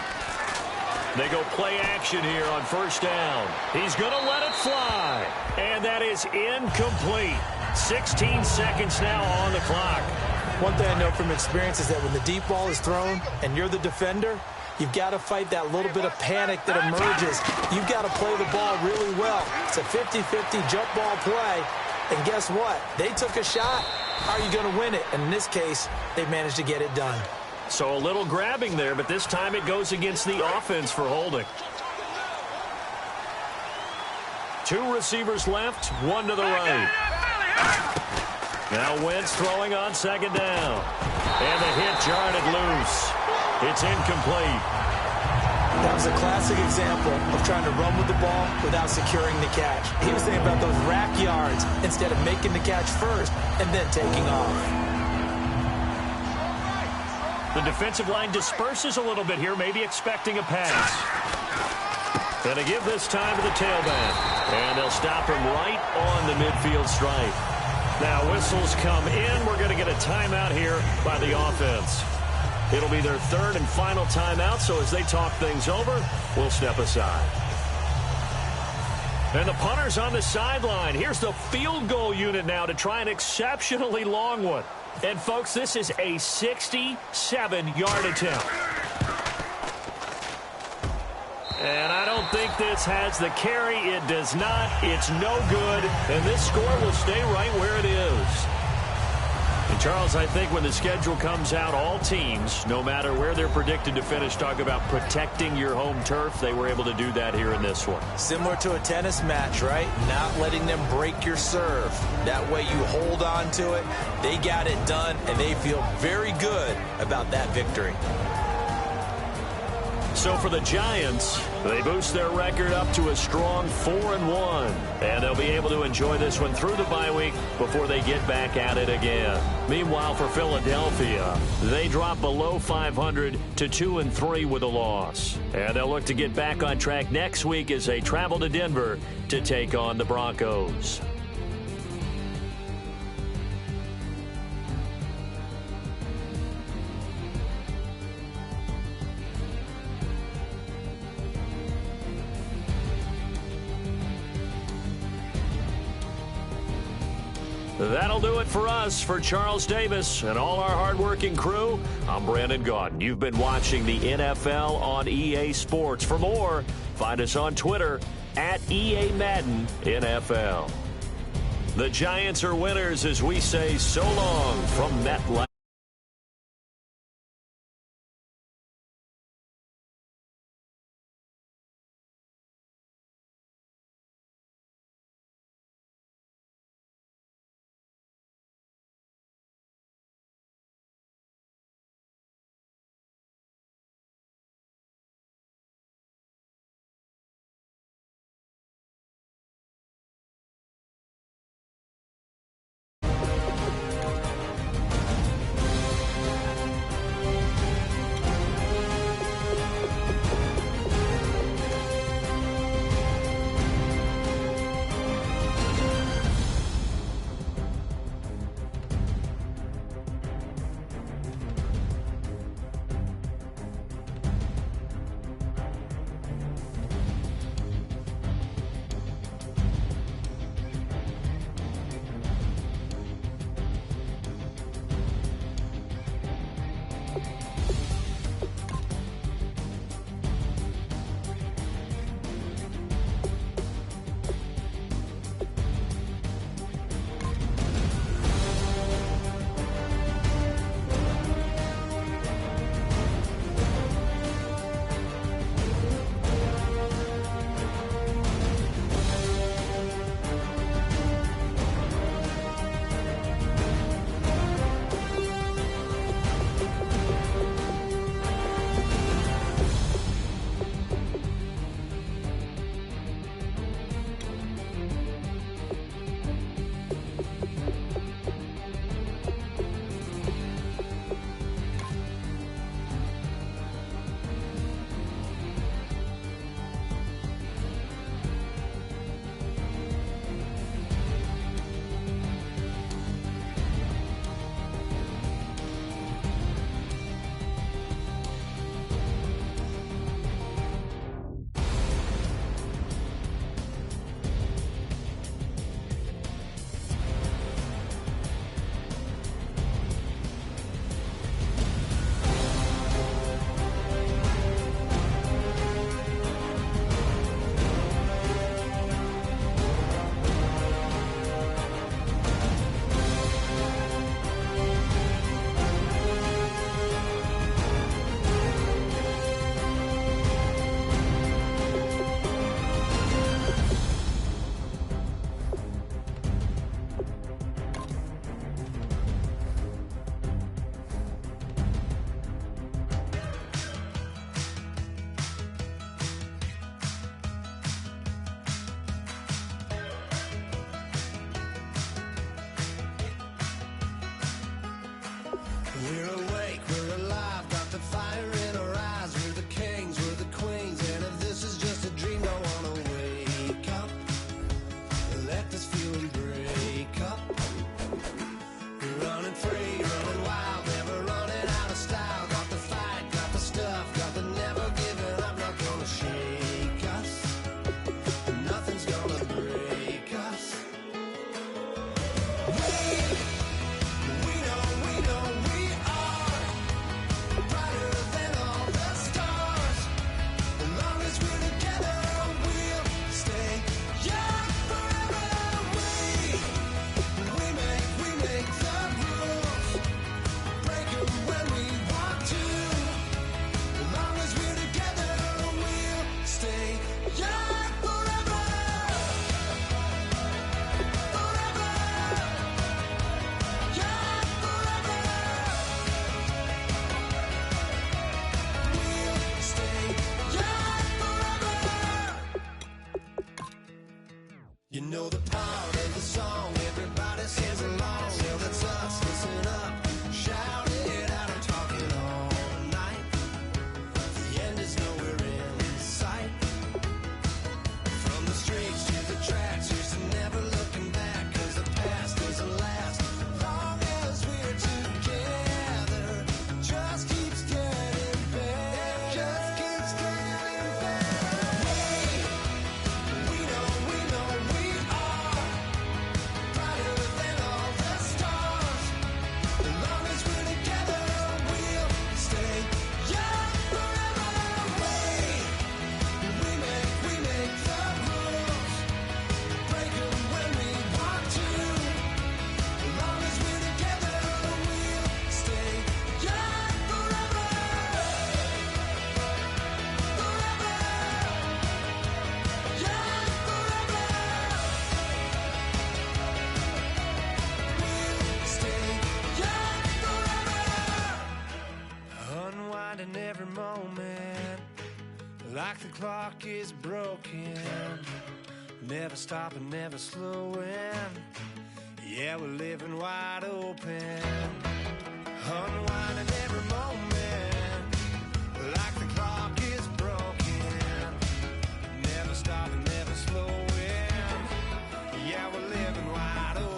They go play action here on first down. He's going to let it fly. And that is incomplete. 16 seconds now on the clock. One thing I know from experience is that when the deep ball is thrown and you're the defender, you've got to fight that little bit of panic that emerges. You've got to play the ball really well. It's a 50-50 jump ball play. And guess what? They took a shot. How are you going to win it? And in this case, they managed to get it done. So a little grabbing there, but this time it goes against the offense for holding. 2 receivers left, 1 to the right. Now Wentz throwing on second down. And the hit jarred it loose. It's incomplete. That was a classic example of trying to run with the ball without securing the catch. He was thinking about those rack yards instead of making the catch first and then taking off. The defensive line disperses a little bit here, maybe expecting a pass. And they give this time to the tailback. And they'll stop him right on the midfield stripe. Now whistles come in. We're going to get a timeout here by the offense. It'll be their 3rd and final timeout, so as they talk things over, we'll step aside. And the punter's on the sideline. Here's the field goal unit now to try an exceptionally long one. And, folks, this is a 67-yard attempt. And I don't think this has the carry. It does not. It's no good. And this score will stay right where it is. And, Charles, I think when the schedule comes out, all teams, no matter where they're predicted to finish, talk about protecting your home turf. They were able to do that here in this one. Similar to a tennis match, right? Not letting them break your serve. That way you hold on to it. They got it done, and they feel very good about that victory. So for the Giants, they boost their record up to a strong 4-1. And they'll be able to enjoy this one through the bye week before they get back at it again. Meanwhile, for Philadelphia, they drop below 500 to 2-3 with a loss. And they'll look to get back on track next week as they travel to Denver to take on the Broncos. That'll do it for us. For Charles Davis and all our hardworking crew, I'm Brandon Gaudin. You've been watching the NFL on EA Sports. For more, find us on Twitter at EA Madden NFL. The Giants are winners as we say so long from MetLife. We're awake, we're alive, got the fire in our eyes. We're the kings, we're the queens, and if this is just a dream, don't wanna wake up. Let this feeling break up. We're running free, running wild, never running out of style. Got the fight, got the stuff, got the never giving up. Not gonna shake us, nothing's gonna break us. We know we are clock is broken, never stopping, never slowing. Yeah, we're living wide open, unwinding every moment, like the clock is broken, never stopping, never slowing. Yeah, we're living wide open.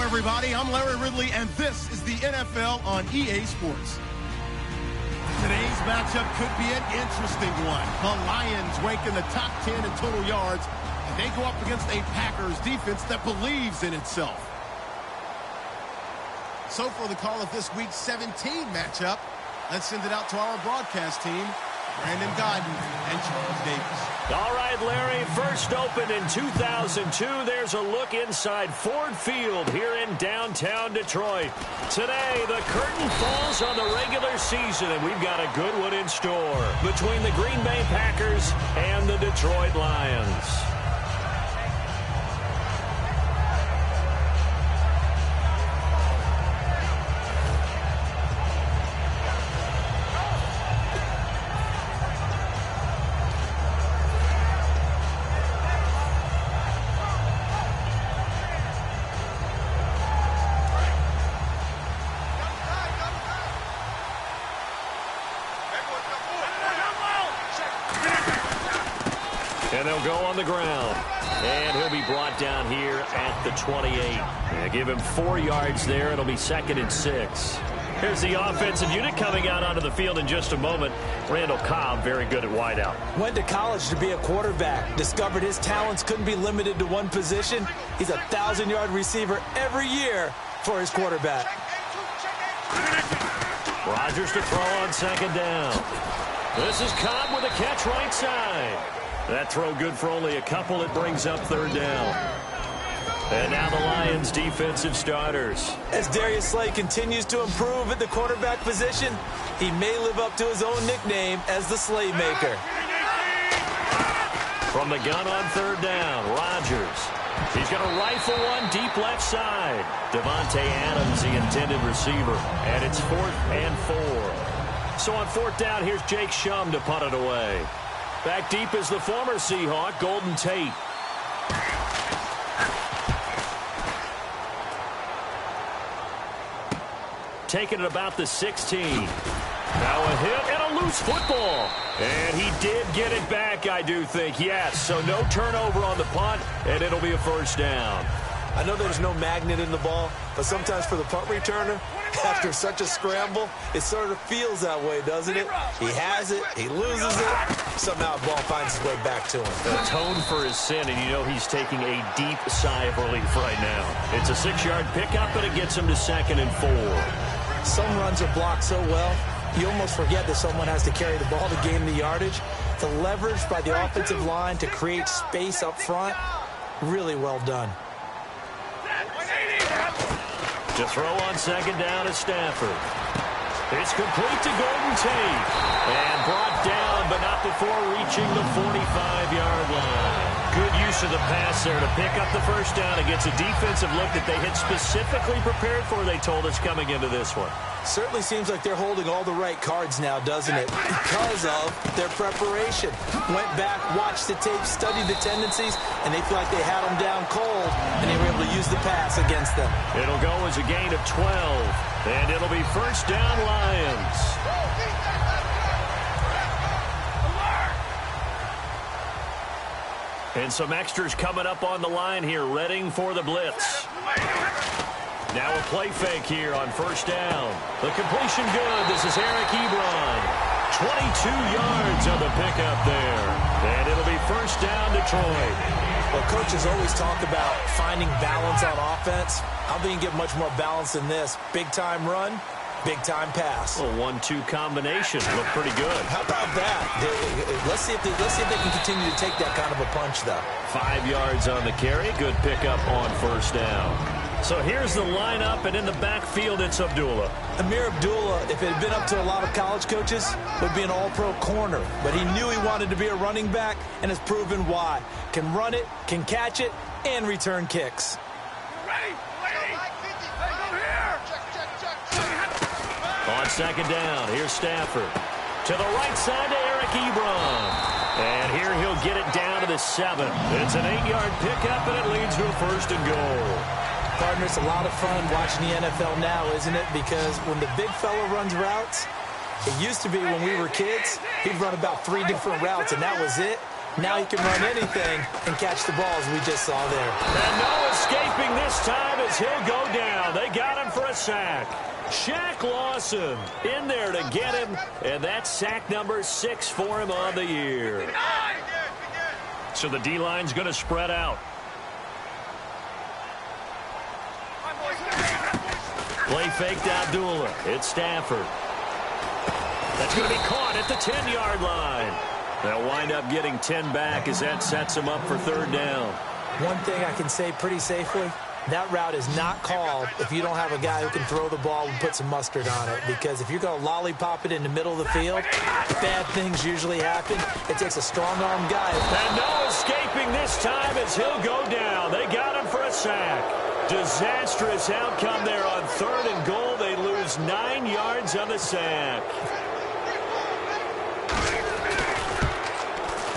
Everybody, I'm Larry Ridley, and this is the NFL on EA Sports. Today's matchup could be an interesting one. The Lions rank in the top 10 in total yards, and they go up against a Packers defense that believes in itself. So for the call of this week's 17 matchup, let's send it out to our broadcast team, Brandon Godden and Charles Davis. All right, Larry, first opened in 2002. There's a look inside Ford Field here in downtown Detroit. Today, the curtain falls on the regular season, and we've got a good one in store between the Green Bay Packers and the Detroit Lions. And they'll go on the ground. And he'll be brought down here at the 28. Yeah, give him 4 yards there. It'll be 2nd and 6. Here's the offensive unit coming out onto the field in just a moment. Randall Cobb, very good at wideout. Went to college to be a quarterback. Discovered his talents couldn't be limited to one position. He's a 1,000-yard receiver every year for his quarterback. Rodgers to throw on 2nd down. This is Cobb with a catch right side. That throw good for only a couple. It brings up 3rd down. And now the Lions' defensive starters. As Darius Slay continues to improve at the quarterback position, he may live up to his own nickname as the Slaymaker. From the gun on 3rd down, Rodgers. He's going to rifle one deep left side. Devontae Adams, the intended receiver. And it's 4th and 4. So on 4th down, here's Jake Shum to punt it away. Back deep is the former Seahawk, Golden Tate. Taking it about the 16. Now a hit and a loose football. And he did get it back, I do think. Yes, so no turnover on the punt, and it'll be a 1st down. I know there's no magnet in the ball, but sometimes for the punt returner, After such a scramble, it sort of feels that way, doesn't it? He has it, he loses it, somehow the ball finds its way back to him. Atoned for his sin, and you know he's taking a deep sigh of relief right now. It's a 6-yard pickup, and it gets him to 2nd and 4. Some runs are blocked so well, you almost forget that someone has to carry the ball to gain the yardage. The leverage by the offensive line to create space up front, really well done. To throw on 2nd down is Stafford. It's complete to Golden Tate. And brought down, but not before reaching the 45-yard line. Good use of the pass there to pick up the first down against a defensive look that they had specifically prepared for, they told us, coming into this one. Certainly seems like they're holding all the right cards now, doesn't it? Because of their preparation. Went back, watched the tape, studied the tendencies, and they feel like they had them down cold, and they were able to use the pass against them. It'll go as a gain of 12, and it'll be first down Lions. And some extras coming up on the line here, readying for the blitz. Now a play fake here on first down. The completion good. This is Eric Ebron. 22 yards on the pickup there. And it'll be first down Detroit. Well, coaches always talk about finding balance on offense. I think you get much more balance than this. Big-time run, big-time pass. A 1-2 combination. Look pretty good. How about that? Let's see if they can continue to take that kind of a punch, though. 5 yards on the carry. Good pickup on first down. So here's the lineup, and in the backfield, it's Abdullah. Amir Abdullah, if it had been up to a lot of college coaches, would be an all-pro corner. But he knew he wanted to be a running back, and has proven why. Can run it, can catch it, and return kicks. On 2nd down, here's Stafford. To the right side to Eric Ebron. And here he'll get it down to the 7. It's an 8-yard pickup, and it leads to a 1st and goal. Partner, it's a lot of fun watching the NFL now, isn't it? Because when the big fella runs routes, it used to be when we were kids, he'd run about 3 different routes, and that was it. Now he can run anything and catch the balls we just saw there. And no escaping this time as he'll go down. They got him for a sack. Shaq Lawson in there to get him, and that's sack number 6 for him on the year. So the D-line's going to spread out. Play fake to Abdullah. It's Stafford. That's going to be caught at the 10-yard line. They'll wind up getting 10 back as that sets them up for 3rd down. One thing I can say pretty safely, that route is not called if you don't have a guy who can throw the ball and put some mustard on it. Because if you're going to lollipop it in the middle of the field, bad things usually happen. It takes a strong-arm guy. And no escaping this time as he'll go down. They got him for a sack. Disastrous outcome there on 3rd and goal. They lose 9 yards on the sack.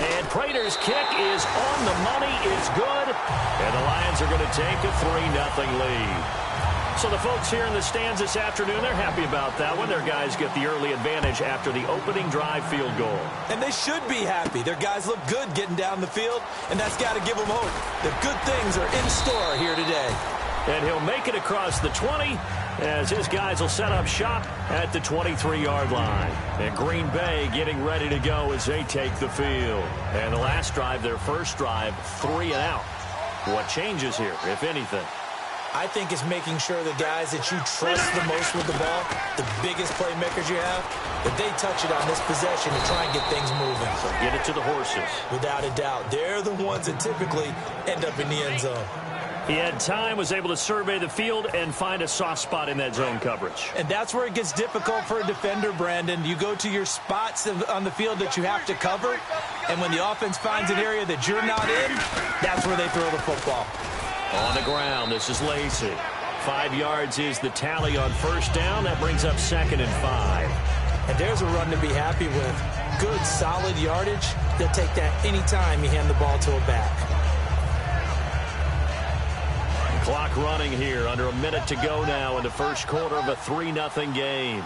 And Prater's kick is on the money. It's good. And the Lions are going to take a 3-0 lead. So the folks here in the stands this afternoon, they're happy about that one. Their guys get the early advantage after the opening drive field goal. And they should be happy. Their guys look good getting down the field, and that's got to give them hope. The good things are in store here today. And he'll make it across the 20 as his guys will set up shop at the 23-yard line. And Green Bay getting ready to go as they take the field. And the last drive, their first drive, 3 and out. What changes here, if anything? I think it's making sure the guys that you trust the most with the ball, the biggest playmakers you have, that they touch it on this possession to try and get things moving. So get it to the horses. Without a doubt. They're the ones that typically end up in the end zone. He had time, was able to survey the field and find a soft spot in that zone coverage. And that's where it gets difficult for a defender, Brandon. You go to your spots on the field that you have to cover, and when the offense finds an area that you're not in, that's where they throw the football. On the ground, this is Lacey. 5 yards is the tally on first down. That brings up 2nd and 5. And there's a run to be happy with. Good, solid yardage. They'll take that anytime you hand the ball to a back. Clock running here, under a minute to go now in the first quarter of a 3-0 game.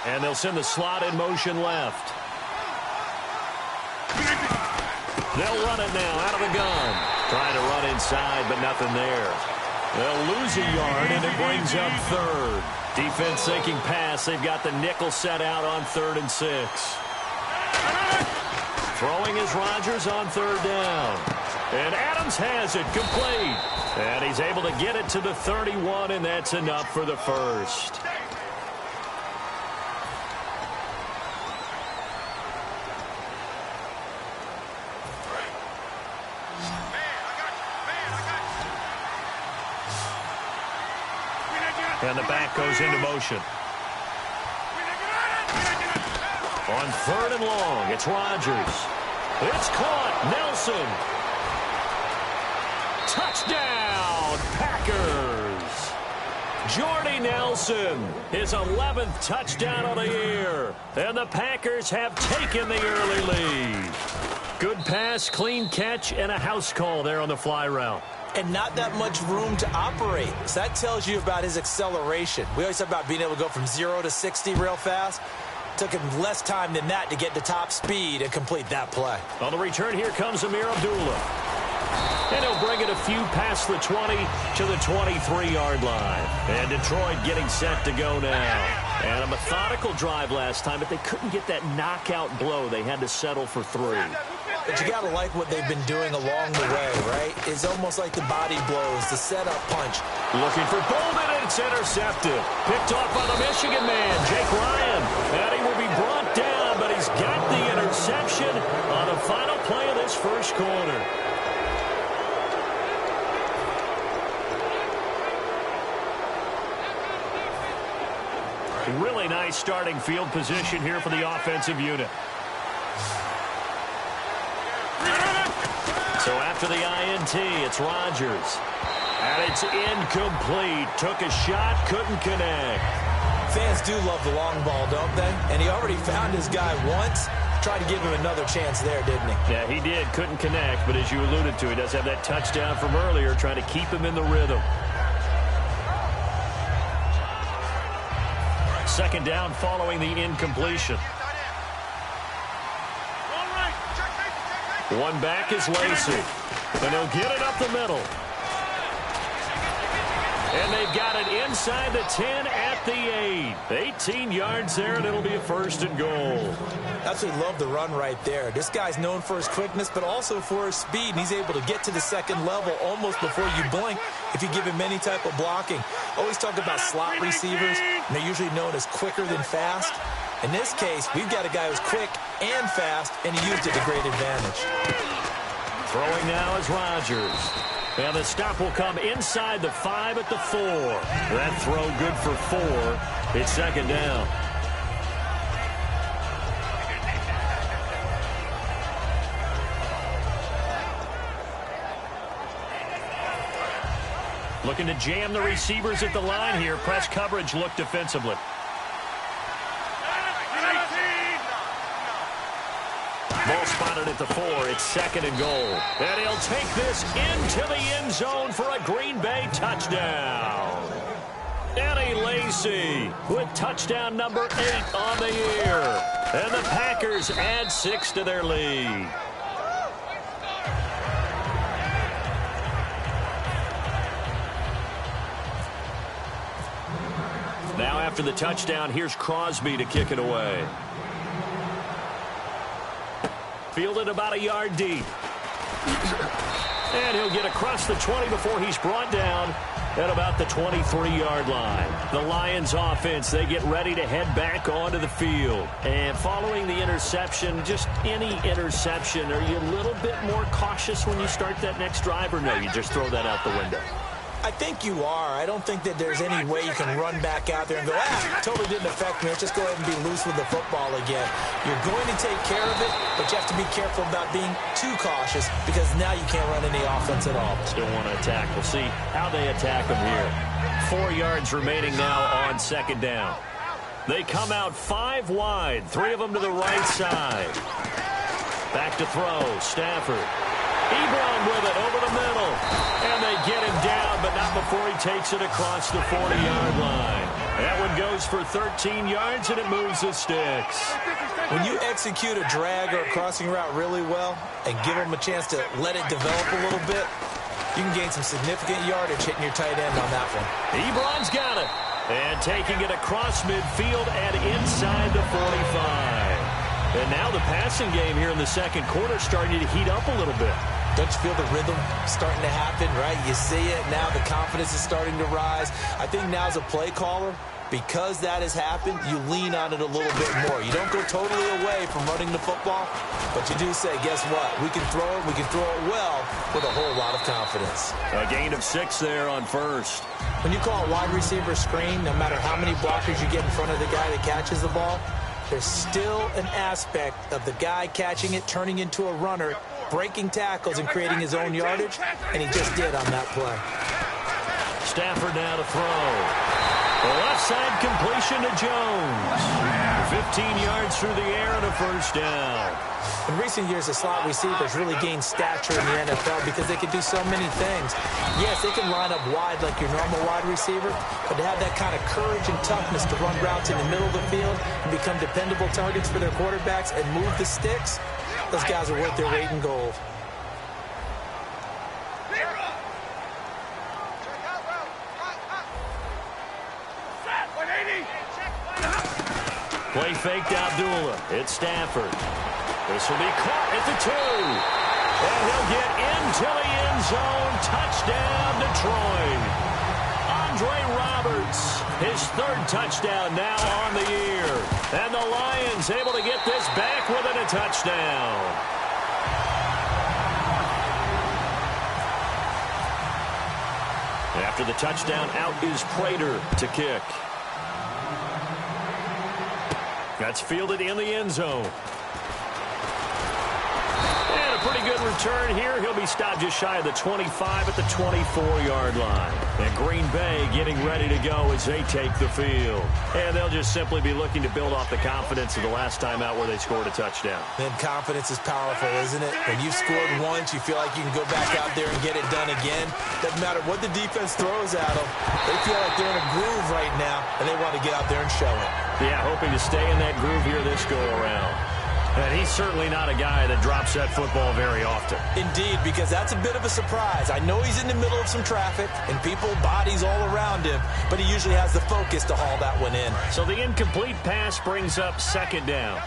And they'll send the slot in motion left. They'll run it now out of the gun. Trying to run inside, but nothing there. They'll lose a yard, and it brings up third. Defense sinking pass. They've got the nickel set out on 3rd and 6. Throwing is Rodgers on 3rd down. And Adams has it complete. And he's able to get it to the 31, and that's enough for the first. And the back goes into motion. On 3rd and long, it's Rodgers. It's caught. Nelson. Touchdown, Packers. Jordy Nelson, his 11th touchdown of the year. And the Packers have taken the early lead. Good pass, clean catch, and a house call there on the fly route. And not that much room to operate. So that tells you about his acceleration. We always talk about being able to go from 0 to 60 real fast. Took him less time than that to get to top speed and complete that play. On the return, here comes Amir Abdullah. And he'll bring it a few past the 20 to the 23-yard line. And Detroit getting set to go now. And a methodical drive last time, but they couldn't get that knockout blow. They had to settle for 3. But you got to like what they've been doing along the way, right? It's almost like the body blows, the setup punch. Looking for Bolden, and it's intercepted. Picked off by the Michigan man, Jake Ryan. And he will be brought down, but he's got the interception on the final play of this first quarter. Really nice starting field position here for the offensive unit. So after the INT, it's Rodgers. And it's incomplete. Took a shot, couldn't connect. Fans do love the long ball, don't they? And he already found his guy once. Tried to give him another chance there, didn't he? Yeah, he did. Couldn't connect, but as you alluded to, he does have that touchdown from earlier, trying to keep him in the rhythm. 2nd down following the incompletion. One back is Lacey. And he'll get it up the middle. And they've got it inside the 10 at the 8. 18 yards there, and it'll be a 1st and goal. Absolutely love the run right there. This guy's known for his quickness, but also for his speed. And he's able to get to the 2nd level almost before you blink if you give him any type of blocking. Always talk about slot receivers, and they're usually known as quicker than fast. In this case, we've got a guy who's quick and fast, and he used it to great advantage. Throwing now is Rodgers. And the stop will come inside the 5 at the 4. That throw good for 4. It's 2nd down. Looking to jam the receivers at the line here. Press coverage look defensively. Ball spotted at the 4. It's 2nd and goal. And he'll take this into the end zone for a Green Bay touchdown. Eddie Lacy with touchdown number 8 on the year. And the Packers add 6 to their lead. Now after the touchdown, here's Crosby to kick it away. Fielded about a yard deep. And he'll get across the 20 before he's brought down at about the 23-yard line. The Lions offense, they get ready to head back onto the field. And following the interception, just any interception, are you a little bit more cautious when you start that next drive, or no, you just throw that out the window? I think you are. I don't think that there's any way you can run back out there and go, totally didn't affect me. Let's just go ahead and be loose with the football again. You're going to take care of it, but you have to be careful about being too cautious because now you can't run any offense at all. Still want to attack. We'll see how they attack them here. 4 yards remaining now on 2nd down. They come out 5 wide, 3 of them to the right side. Back to throw, Stafford. Ebron with it over the middle. And they get him down, but not before he takes it across the 40-yard line. That one goes for 13 yards, and it moves the sticks. When you execute a drag or a crossing route really well and give them a chance to let it develop a little bit, you can gain some significant yardage hitting your tight end on that one. Ebron's got it. And taking it across midfield and inside the 45. And now the passing game here in the second quarter starting to heat up a little bit. Don't you feel the rhythm starting to happen, right? You see it now. The confidence is starting to rise. I think now as a play caller, because that has happened, you lean on it a little bit more. You don't go totally away from running the football, but you do say, guess what? We can throw it. We can throw it well with a whole lot of confidence. A gain of 6 there on first. When you call a wide receiver screen, no matter how many blockers you get in front of the guy that catches the ball, there's still an aspect of the guy catching it, turning into a runner, breaking tackles and creating his own yardage, and he just did on that play. Stafford now to throw. The left side completion to Jones. 15 yards through the air and a first down. In recent years, the slot receivers really gained stature in the NFL because they can do so many things. Yes, they can line up wide like your normal wide receiver, but to have that kind of courage and toughness to run routes in the middle of the field and become dependable targets for their quarterbacks and move the sticks, those guys are worth their weight in gold. Play faked Abdullah. It's Stafford. This will be caught at the 2. And he'll get into the end zone. Touchdown, Detroit. Andre Roberts, his 3rd touchdown now on the year. And the Lions able to get this back within a touchdown. After the touchdown, out is Prater to kick. That's fielded in the end zone. And a pretty good return here. He'll be stopped just shy of the 25 at the 24-yard line. And Green Bay getting ready to go as they take the field. And they'll just simply be looking to build off the confidence of the last time out where they scored a touchdown. And confidence is powerful, isn't it? When you've scored once, you feel like you can go back out there and get it done again. Doesn't matter what the defense throws at them. They feel like they're in a groove right now, and they want to get out there and show it. Yeah, hoping to stay in that groove here this go-around. And he's certainly not a guy that drops that football very often. Indeed, because that's a bit of a surprise. I know he's in the middle of some traffic and people, bodies all around him, but he usually has the focus to haul that one in. So the incomplete pass brings up 2nd down.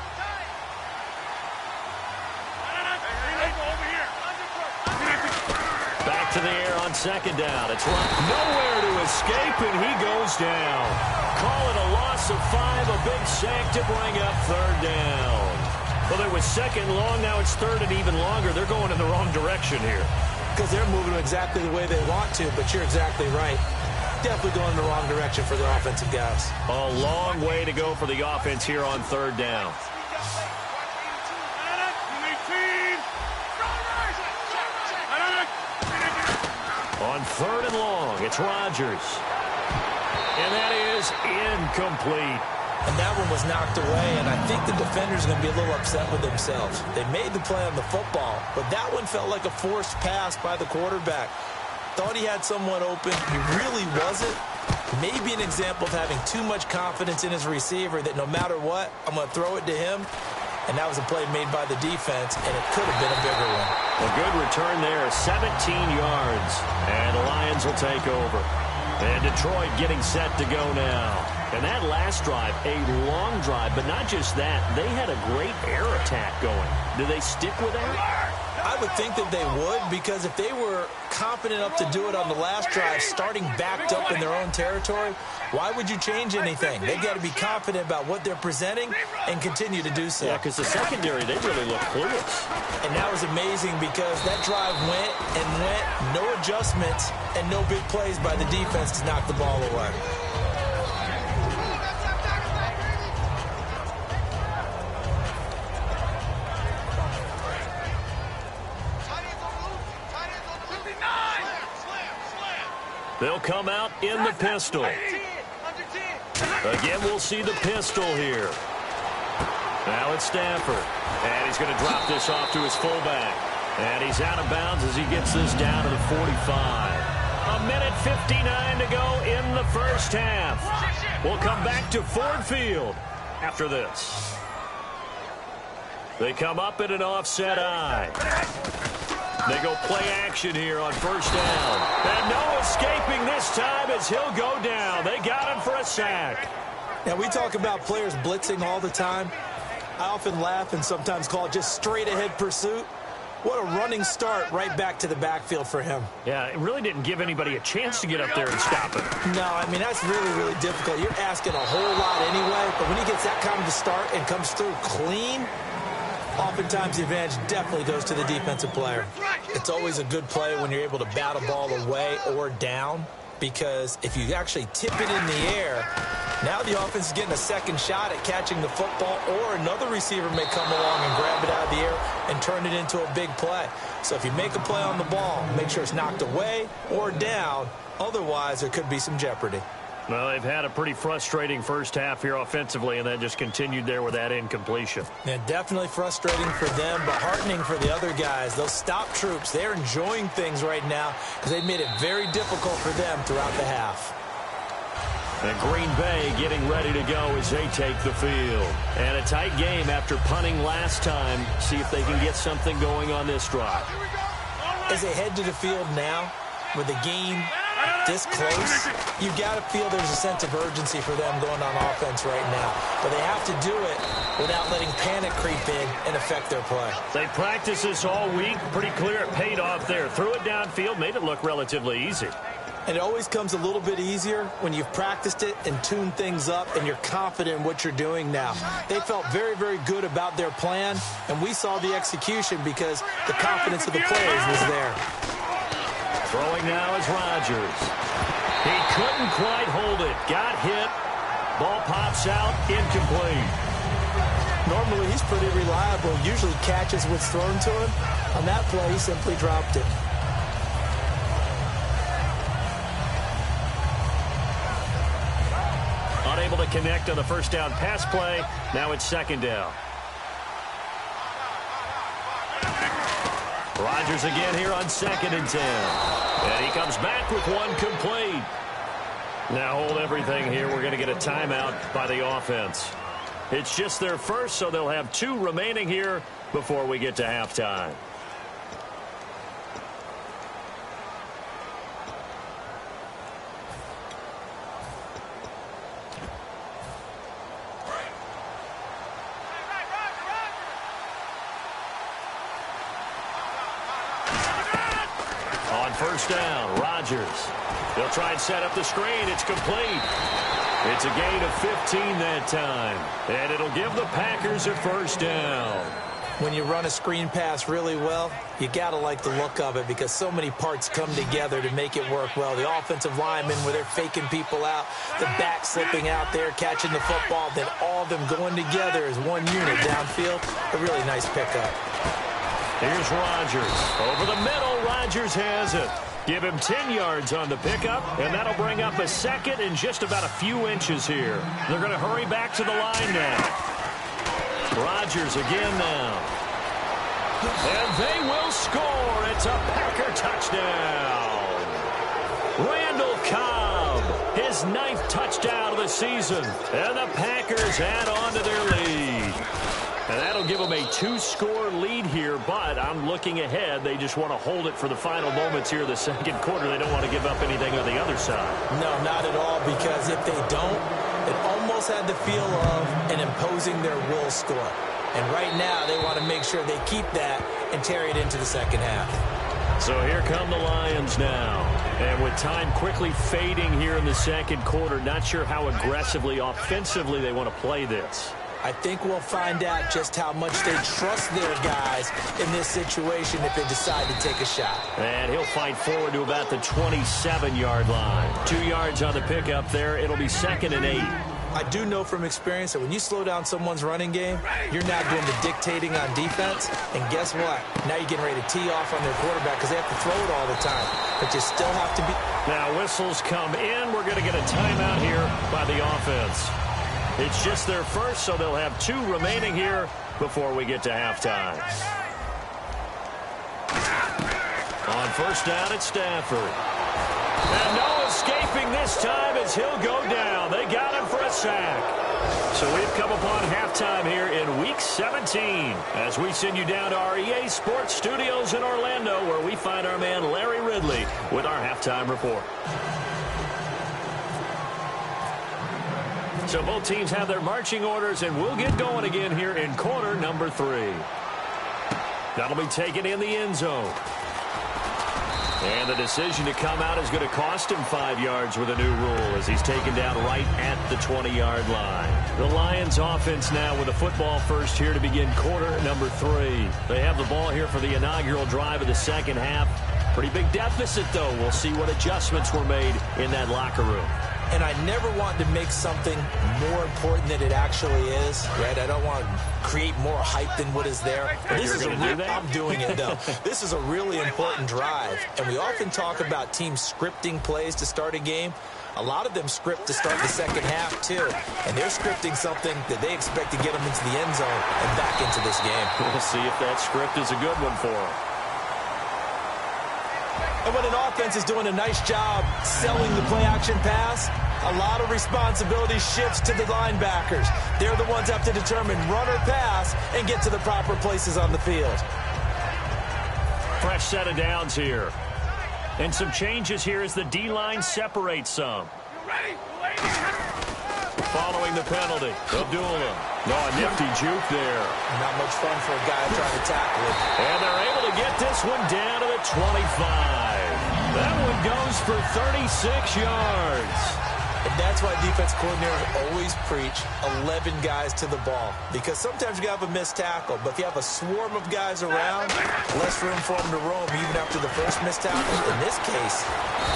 Back to the air on 2nd down. It's nowhere to escape, and he goes down. Call it a loss of 5, a big sack to bring up 3rd down. Well, it was 2nd long, now it's 3rd and even longer. They're going in the wrong direction here. Because they're moving exactly the way they want to, but you're exactly right. Definitely going in the wrong direction for the offensive guys. A long way to go for the offense here on 3rd down. On 3rd and long, it's Rodgers. And that is incomplete. And that one was knocked away, and I think the defenders are going to be a little upset with themselves. They made the play on the football, but that one felt like a forced pass by the quarterback. Thought he had someone open. He really wasn't. Maybe an example of having too much confidence in his receiver that no matter what, I'm going to throw it to him. And that was a play made by the defense, and it could have been a bigger one. A good return there, 17 yards. And the Lions will take over. And Detroit getting set to go now. And that last drive, a long drive, but not just that. They had a great air attack going. Do they stick with that? I would think that they would, because if they were confident enough to do it on the last drive, starting backed up in their own territory, why would you change anything? They've got to be confident about what they're presenting and continue to do so. Yeah, because the secondary, they really look clueless. And that was amazing because that drive went and went, no adjustments, and no big plays by the defense to knock the ball away. They'll come out in the pistol. Again, we'll see the pistol here. Now it's Stafford. And he's going to drop this off to his fullback. And he's out of bounds as he gets this down to the 45. A minute 59 to go in the first half. We'll come back to Ford Field after this. They come up in an offset eye. They go play action here on first down. And no escaping this time as he'll go down. They got him for a sack. Now, we talk about players blitzing all the time. I often laugh and sometimes call it just straight-ahead pursuit. What a running start right back to the backfield for him. Yeah, it really didn't give anybody a chance to get up there and stop him. No, I mean, that's really, really difficult. You're asking a whole lot anyway, but when he gets that kind of a start and comes through clean, oftentimes the advantage definitely goes to the defensive player. It's always a good play when you're able to bat a ball away or down, because if you actually tip it in the air, now the offense is getting a second shot at catching the football, or another receiver may come along and grab it out of the air and turn it into a big play. So if you make a play on the ball, make sure it's knocked away or down. Otherwise, there could be some jeopardy. Well, they've had a pretty frustrating first half here offensively, and then just continued there with that incompletion. Yeah, definitely frustrating for them, but heartening for the other guys. Those stop troops, they're enjoying things right now because they've made it very difficult for them throughout the half. And Green Bay getting ready to go as they take the field. And a tight game after punting last time. See if they can get something going on this drive. As they head to the field now, with the game this close, you got to feel there's a sense of urgency for them going on offense right now. But they have to do it without letting panic creep in and affect their play. They practiced this all week. Pretty clear it paid off there. Threw it downfield, made it look relatively easy. And it always comes a little bit easier when you've practiced it and tuned things up and you're confident in what you're doing now. They felt very, very good about their plan, and we saw the execution because the confidence of the players was there. Throwing now is Rodgers. He couldn't quite hold it. Got hit. Ball pops out. Incomplete. Normally, he's pretty reliable. Usually catches what's thrown to him. On that play, he simply dropped it. Unable to connect on the first down pass play. Now it's second down. Rodgers again here on 2nd and 10. And he comes back with one complete. Now hold everything here. We're going to get a timeout by the offense. It's just their first, so they'll have 2 remaining here before we get to halftime. First down, Rodgers. They'll try and set up the screen. It's complete. It's a gain of 15 that time. And it'll give the Packers a first down. When you run a screen pass really well, you got to like the look of it because so many parts come together to make it work well. The offensive linemen, where they're faking people out, the back slipping out there, catching the football, then all of them going together as one unit downfield. A really nice pickup. Here's Rodgers. Over the middle, Rodgers has it. Give him 10 yards on the pickup, and that'll bring up a second and just about a few inches here. They're going to hurry back to the line now. Rodgers again now. And they will score. It's a Packer touchdown. Randall Cobb, his 9th touchdown of the season. And the Packers add on to their lead. And that'll give them a 2-score lead here, but I'm looking ahead. They just want to hold it for the final moments here of the second quarter. They don't want to give up anything on the other side. No, not at all, because if they don't, it almost had the feel of an imposing their will score. And right now, they want to make sure they keep that and carry it into the second half. So here come the Lions now. And with time quickly fading here in the second quarter, not sure how aggressively, offensively they want to play this. I think we'll find out just how much they trust their guys in this situation if they decide to take a shot. And he'll fight forward to about the 27-yard line. 2 yards on the pickup there. It'll be 2nd and 8. I do know from experience that when you slow down someone's running game, you're now doing the dictating on defense. And guess what? Now you're getting ready to tee off on their quarterback because they have to throw it all the time. But you still have to be... Now whistles come in. We're going to get a timeout here by the offense. It's just their first, so they'll have 2 remaining here before we get to halftime. On first down, it's Stafford. And no escaping this time as he'll go down. They got him for a sack. So we've come upon halftime here in Week 17 as we send you down to our EA Sports Studios in Orlando where we find our man Larry Ridley with our halftime report. So both teams have their marching orders, and we'll get going again here in quarter number 3. That'll be taken in the end zone. And the decision to come out is going to cost him 5 yards with a new rule as he's taken down right at the 20-yard line. The Lions offense now with a football first here to begin quarter number 3. They have the ball here for the inaugural drive of the second half. Pretty big deficit, though. We'll see what adjustments were made in that locker room. And I never want to make something more important than it actually is, right? I don't want to create more hype than what is there. This is I'm doing it, though. This is a really important drive. And we often talk about teams scripting plays to start a game. A lot of them script to start the second half, too. And they're scripting something that they expect to get them into the end zone and back into this game. We'll see if that script is a good one for them. And when an offense is doing a nice job selling the play-action pass, a lot of responsibility shifts to the linebackers. They're the ones that have to determine run or pass and get to the proper places on the field. Fresh set of downs here. And some changes here as the D-line separates some. Following the penalty, Abdullah. No, a nifty juke there. Not much fun for a guy trying to tackle it. And they're able to get this one down to the 25. That one goes for 36 yards. And that's why defense coordinators always preach 11 guys to the ball. Because sometimes you have a missed tackle, but if you have a swarm of guys around, less room for them to roam even after the first missed tackle. In this case,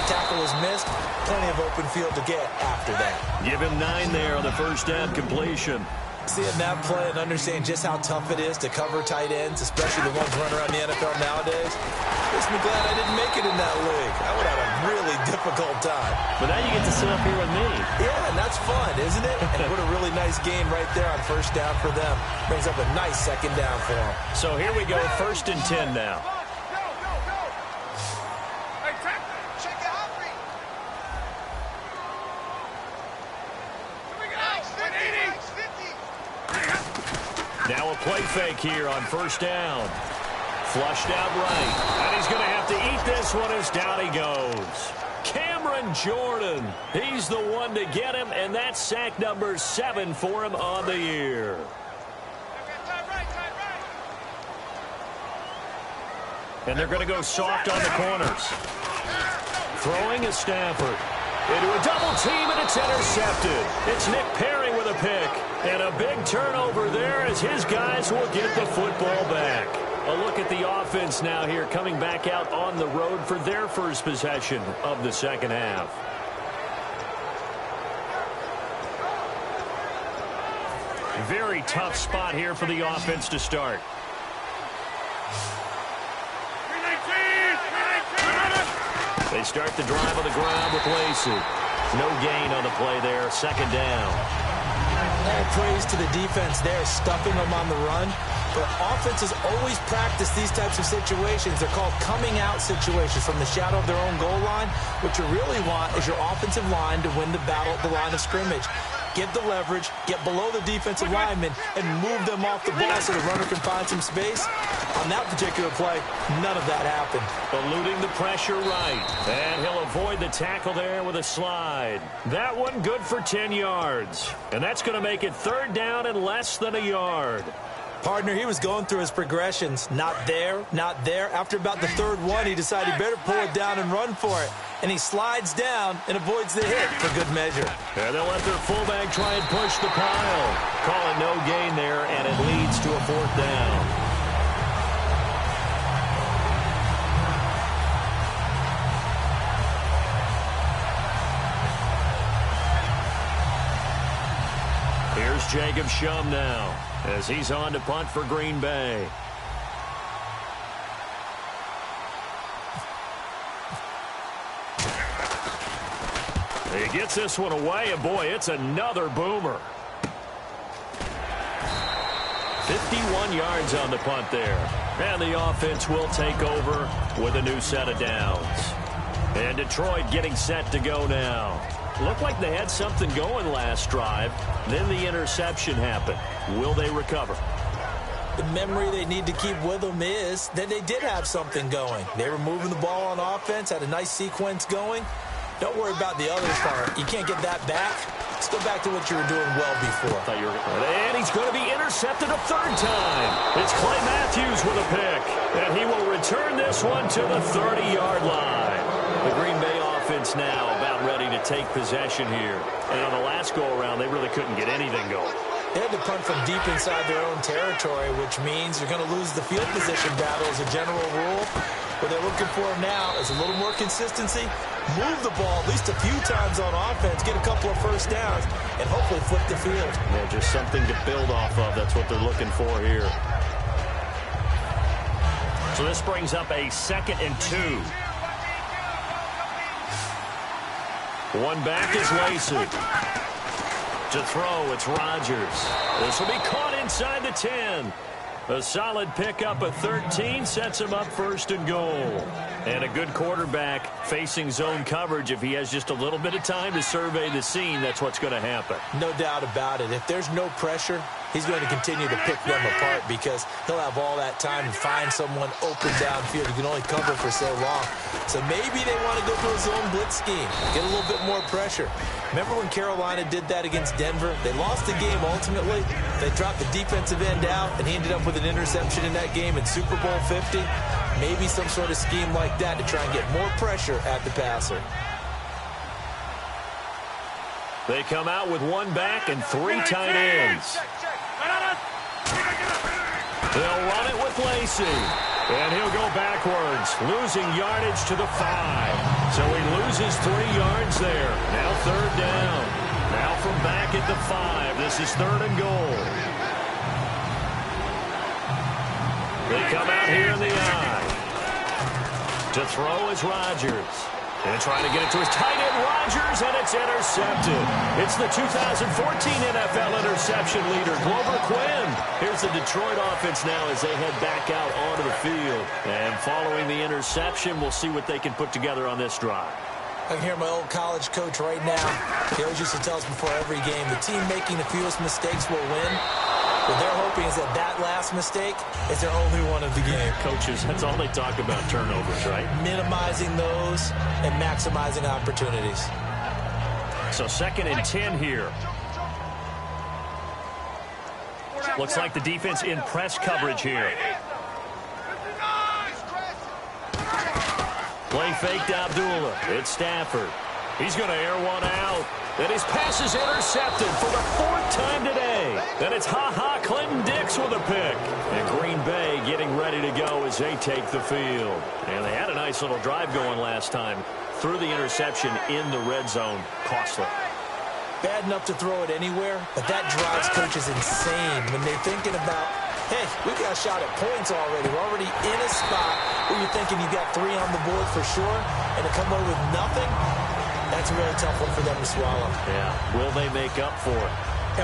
tackle is missed, plenty of open field to get after that. Give him 9 there on the first down completion. Seeing that play and understanding just how tough it is to cover tight ends, especially the ones running around the NFL nowadays, makes me glad I didn't make it in that league. I would have had a really difficult time. But now you get to sit up here with me. Yeah, and that's fun, isn't it? And what a really nice game right there on first down for them. Brings up a nice second down for them. So here we go, 1st and 10 now. Now a play fake here on first down. Flushed out right. And he's going to have to eat this one as down he goes. Cameron Jordan. He's the one to get him, and that's sack number 7 for him on the year. And they're going to go soft on the corners. Throwing is Stafford. Into a double team, and it's intercepted. It's Nick Perry with a pick. And a big turnover there as his guys will get the football back. A look at the offense now here coming back out on the road for their first possession of the second half. Very tough spot here for the offense to start. They start the drive on the ground with Lacey. No gain on the play there. Second down. All praise to the defense there, stuffing them on the run. But offenses always practice these types of situations. They're called coming out situations from the shadow of their own goal line. What you really want is your offensive line to win the battle at the line of scrimmage. Get the leverage, get below the defensive lineman, and move them off the ball so the runner can find some space. On that particular play, none of that happened. Eluding the pressure right. And he'll avoid the tackle there with a slide. That one good for 10 yards. And that's going to make it 3rd down and less than a yard. Partner, he was going through his progressions. Not there, not there. After about the 3rd one, he decided he better pull it down and run for it. And he slides down and avoids the hit for good measure. And they'll let their fullback try and push the pile. Call it no gain there, and it leads to a 4th down. Here's Jacob Shum now as he's on to punt for Green Bay. He gets this one away, and boy, it's another boomer. 51 yards on the punt there. And the offense will take over with a new set of downs. And Detroit getting set to go now. Looked like they had something going last drive. Then the interception happened. Will they recover? The memory they need to keep with them is that they did have something going. They were moving the ball on offense, had a nice sequence going. Don't worry about the other part. You can't get that back. Let's go back to what you were doing well before. And he's going to be intercepted a third time. It's Clay Matthews with a pick. And he will return this one to the 30-yard line. The Green Bay offense now about ready to take possession here. And on the last go-around, they really couldn't get anything going. They had to punt from deep inside their own territory, which means you're going to lose the field position battle as a general rule. What they're looking for now is a little more consistency, move the ball at least a few times on offense, get a couple of first downs, and hopefully flip the field. Yeah, just something to build off of. That's what they're looking for here. So this brings up a 2nd and 2. One back is Lacey. To throw, it's Rodgers. This will be caught inside the 10. A solid pickup at 13 sets him up 1st and goal. And a good quarterback facing zone coverage. If he has just a little bit of time to survey the scene, that's what's going to happen. No doubt about it. If there's no pressure, he's going to continue to pick them apart because he'll have all that time to find someone open downfield. You can only cover for so long. So maybe they want to go to a zone blitz scheme, get a little bit more pressure. Remember when Carolina did that against Denver? They lost the game ultimately. They dropped the defensive end out, and he ended up with an interception in that game in Super Bowl 50. Maybe some sort of scheme like that to try and get more pressure at the passer. They come out with one back and 3 tight ends. They'll run it with Lacey. And he'll go backwards, losing yardage to the 5. So he loses 3 yards there. Now 3rd down. Now from back at the 5. This is 3rd and goal. They come out here in the eye. To throw is Rodgers. And trying to get it to his tight end, Rodgers, and it's intercepted. It's the 2014 NFL interception leader, Glover Quinn. Here's the Detroit offense now as they head back out onto the field. And following the interception, we'll see what they can put together on this drive. I can hear my old college coach right now. He always used to tell us before every game, the team making the fewest mistakes will win. What they're hoping is that that last mistake is their only one of the game. Coaches, that's all they talk about, turnovers, right? Minimizing those and maximizing opportunities. So 2nd and 10 here. Looks like the defense in press coverage here. Play fake to Abdullah. It's Stafford. He's going to air one out. And his pass is intercepted for the 4th time today. And it's Clinton Dix with a pick. And Green Bay getting ready to go as they take the field. And they had a nice little drive going last time. Threw the interception in the red zone. Costly. Bad enough to throw it anywhere, but that drives coaches insane when they're thinking about, hey, we got a shot at points already. We're already in a spot where you're thinking you got 3 on the board for sure, and to come away with nothing, that's a really tough one for them to swallow. Yeah, will they make up for it?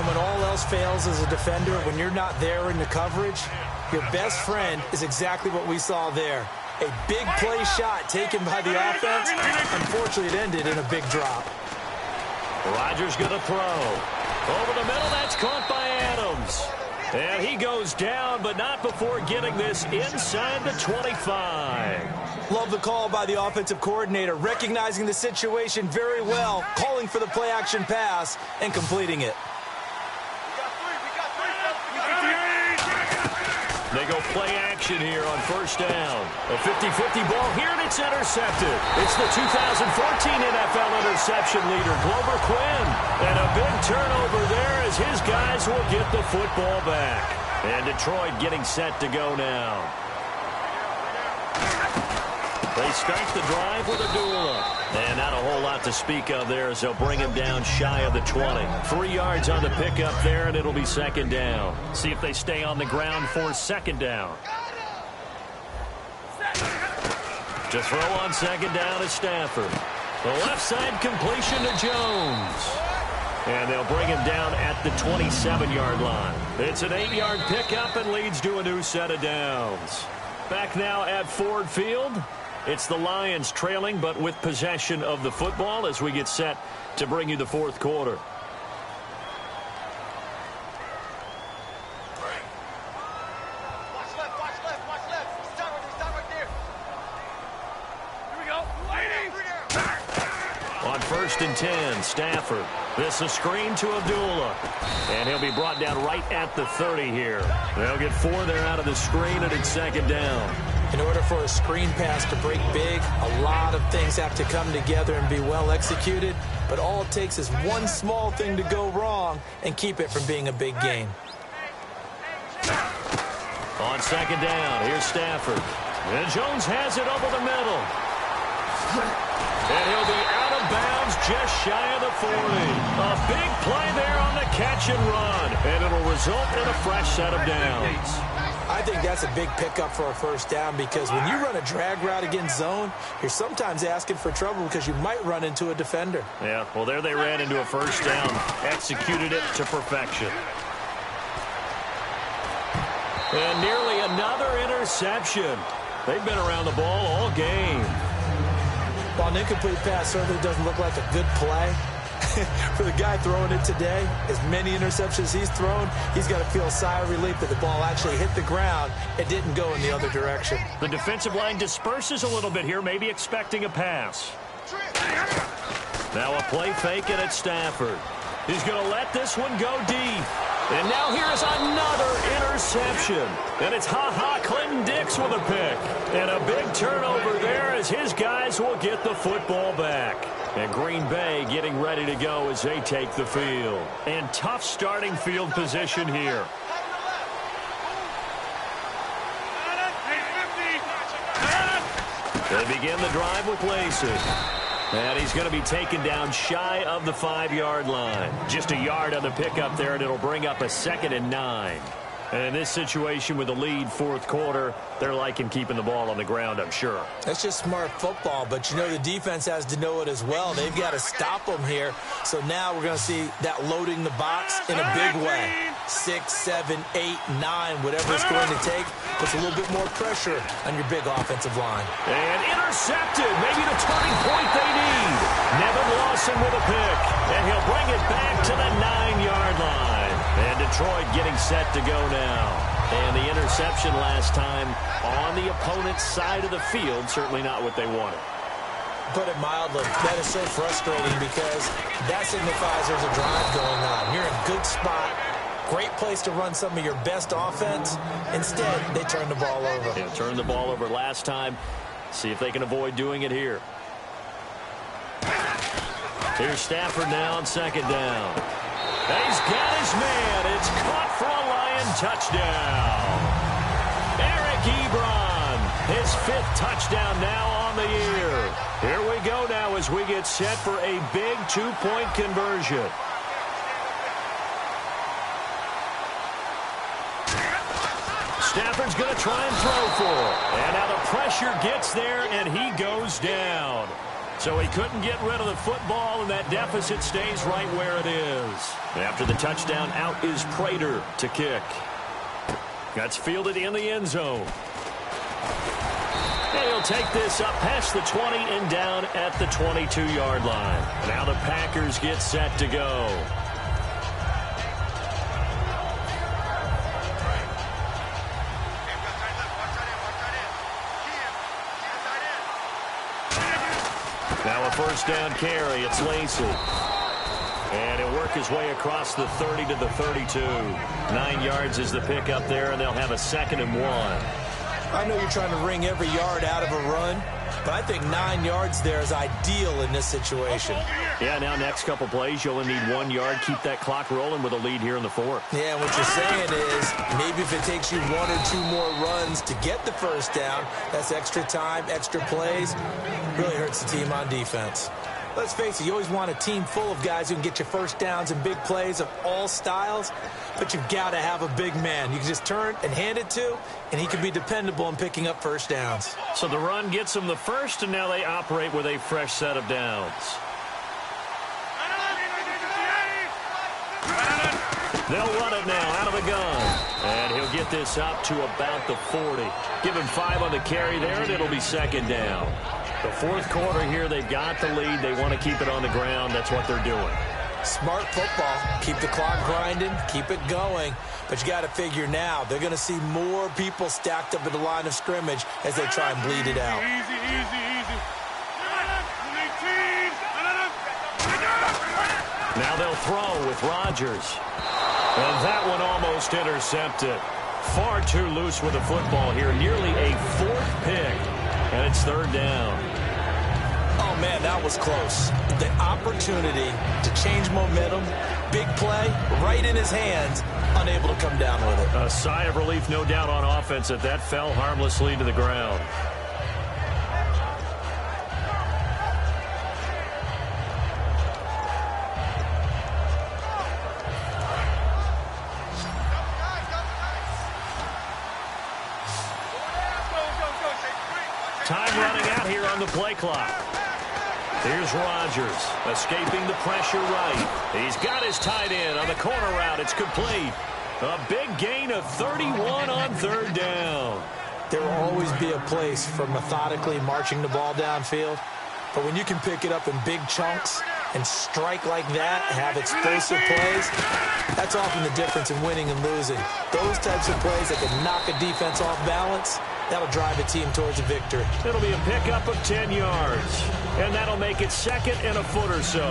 And when all else fails as a defender, when you're not there in the coverage, your best friend is exactly what we saw there. A big play shot taken by the offense. Unfortunately, it ended in a big drop. Rodgers going to throw. Over the middle, that's caught by Adams. And he goes down, but not before getting this inside the 25. Love the call by the offensive coordinator, recognizing the situation very well, calling for the play-action pass, and completing it. They go play action here on 1st down. A 50-50 ball here, and it's intercepted. It's the 2014 NFL interception leader, Glover Quinn. And a big turnover there as his guys will get the football back. And Detroit getting set to go now. They start the drive with Abdullah. And not a whole lot to speak of there as they'll bring him down shy of the 20. 3 yards on the pickup there, and it'll be 2nd down. See if they stay on the ground for 2nd down. To throw on 2nd down is Stafford. The left side completion to Jones. And they'll bring him down at the 27-yard line. It's an 8-yard pickup and leads to a new set of downs. Back now at Ford Field. It's the Lions trailing, but with possession of the football as we get set to bring you the fourth quarter. On 1st and 10, Stafford. This a screen to Abdullah. And he'll be brought down right at the 30 here. They'll get 4 there out of the screen, and it's 2nd down. In order for a screen pass to break big, a lot of things have to come together and be well executed. But all it takes is one small thing to go wrong and keep it from being a big gain. On 2nd down, here's Stafford. And Jones has it over the middle. And he'll be out of bounds just shy of the 40. A big play there on the catch and run. And it'll result in a fresh set of downs. I think that's a big pickup for a first down because when you run a drag route against zone, you're sometimes asking for trouble because you might run into a defender. Yeah, well, there they ran into a first down. Executed it to perfection. And nearly another interception. They've been around the ball all game. While an incomplete pass certainly doesn't look like a good play, for the guy throwing it today, as many interceptions he's thrown, he's got to feel a sigh of relief that the ball actually hit the ground and didn't go in the other direction. The defensive line disperses a little bit here, maybe expecting a pass. Now a play fake it at Stafford. He's going to let this one go deep. And now here's another interception. And it's Clinton Dix with a pick. And a big turnover there as his guys will get the football back. And Green Bay getting ready to go as they take the field. And tough starting field position here. They begin the drive with Lacey. And he's going to be taken down shy of the 5-yard line. Just a yard on the pickup there, and it'll bring up a 2nd and 9. And in this situation with the lead 4th quarter, they're liking keeping the ball on the ground, I'm sure. That's just smart football, but you know the defense has to know it as well. They've got to stop them here. So now we're going to see that loading the box in a big way. 6, 7, 8, 9, whatever it's going to take, puts a little bit more pressure on your big offensive line. And intercepted, maybe the turning point they need. Nevin Lawson with a pick, and he'll bring it back to the 9-yard line. And Detroit getting set to go now. And the interception last time on the opponent's side of the field, certainly not what they wanted. Put it mildly, that is so frustrating because that signifies there's a drive going on. You're in a good spot. Great place to run some of your best offense. Instead, they turn the ball over. Yeah, turned the ball over last time. See if they can avoid doing it here. Here's Stafford now on 2nd down. And he's got his man. It's caught for a Lion touchdown. Eric Ebron, his 5th touchdown now on the year. Here we go now as we get set for a big 2-point conversion. Stafford's going to try and throw for it. And now the pressure gets there, and he goes down. So he couldn't get rid of the football, and that deficit stays right where it is. After the touchdown, out is Prater to kick. That's fielded in the end zone. And he'll take this up past the 20 and down at the 22-yard line. Now the Packers get set to go. Now a first down carry. It's Lacey. And he'll work his way across the 30 to the 32. 9 yards is the pickup there, and they'll have a 2nd and 1. I know you're trying to wring every yard out of a run, but I think 9 yards there is ideal in this situation. Yeah, now next couple plays, you only need 1 yard. Keep that clock rolling with a lead here in the 4th. Yeah, what you're saying is maybe if it takes you 1 or 2 more runs to get the first down, that's extra time, extra plays. Really hurts the team on defense. Let's face it, you always want a team full of guys who can get you first downs and big plays of all styles, but you've got to have a big man you can just turn and hand it to, and he can be dependable in picking up first downs. So the run gets them the first, and now they operate with a fresh set of downs. They'll run it now out of the gun. And he'll get this up to about the 40. Give him 5 on the carry there, and it'll be second down. The fourth quarter here, they've got the lead. They want to keep it on the ground. That's what they're doing. Smart football. Keep the clock grinding. Keep it going. But you got to figure now, they're going to see more people stacked up at the line of scrimmage as they try and bleed it out. Easy, easy, easy. Now they'll throw with Rodgers. And that one almost intercepted. Far too loose with the football here. Nearly a 4th pick. And it's 3rd down. Oh, man, that was close. The opportunity to change momentum, big play, right in his hands, unable to come down with it. A sigh of relief, no doubt, on offense that that fell harmlessly to the ground. Time running out here on the play clock. Here's Rodgers, escaping the pressure right. He's got his tight end on the corner route. It's complete. A big gain of 31 on 3rd down. There will always be a place for methodically marching the ball downfield. But when you can pick it up in big chunks and strike like that, have explosive plays, that's often the difference in winning and losing. Those types of plays that can knock a defense off balance, that'll drive a team towards a victory. It'll be a pickup of 10 yards. And that'll make it 2nd and a foot or so.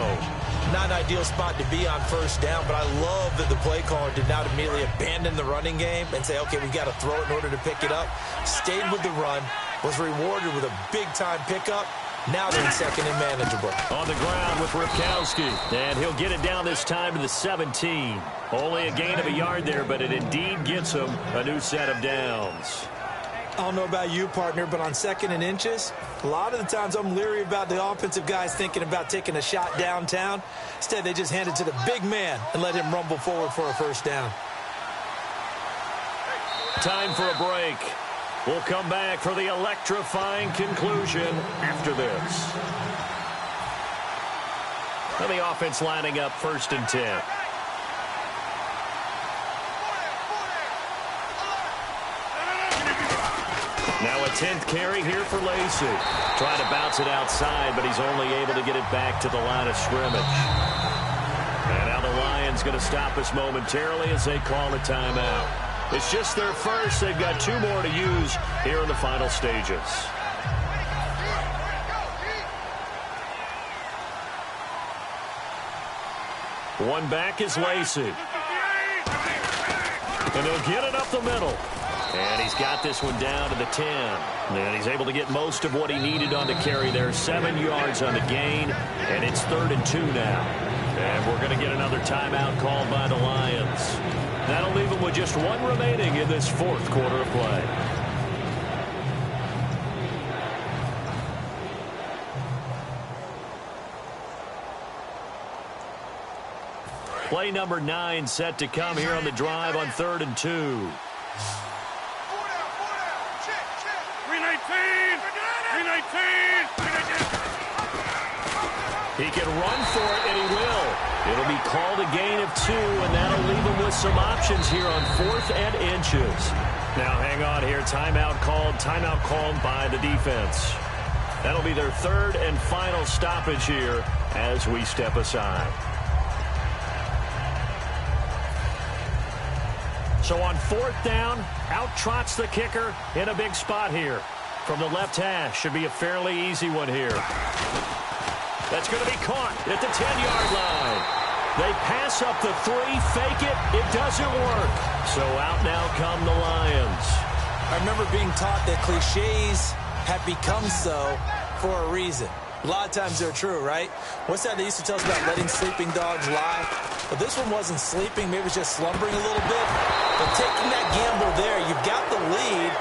Not an ideal spot to be on 1st down, but I love that the play caller did not immediately abandon the running game and say, okay, we got to throw it in order to pick it up. Stayed with the run, was rewarded with a big-time pickup. Now they're in 2nd and manageable. On the ground with Ripkowski. And he'll get it down this time to the 17. Only a gain of a yard there, but it indeed gets him a new set of downs. I don't know about you, partner, but on 2nd and inches, a lot of the times I'm leery about the offensive guys thinking about taking a shot downtown. Instead, they just hand it to the big man and let him rumble forward for a 1st down. Time for a break. We'll come back for the electrifying conclusion after this. And the offense lining up 1st and 10. Now a 10th carry here for Lacey. Trying to bounce it outside, but he's only able to get it back to the line of scrimmage. And now the Lions going to stop us momentarily as they call a timeout. It's just their first. They've got 2 more to use here in the final stages. One back is Lacey. And he'll get it up the middle. And he's got this one down to the 10. And he's able to get most of what he needed on the carry there. 7 yards on the gain. And it's 3rd and 2 now. And we're going to get another timeout called by the Lions. That'll leave them with just 1 remaining in this 4th quarter of play. Play number 9 set to come here on the drive on 3rd and 2. 319! He can run for it, and he will. It'll be called a gain of 2, and that'll leave him with some options here on 4th and inches. Now, hang on here. Timeout called by the defense. That'll be their 3rd and final stoppage here as we step aside. So on 4th down, out trots the kicker in a big spot here. From the left hash, should be a fairly easy one here. That's going to be caught at the 10-yard line. They pass up the 3, fake it. It doesn't work. So out now come the Lions. I remember being taught that cliches have become so for a reason. A lot of times they're true, right? What's that they used to tell us about letting sleeping dogs lie? But this one wasn't sleeping. Maybe it was just slumbering a little bit. But taking that gamble there, you've got the lead.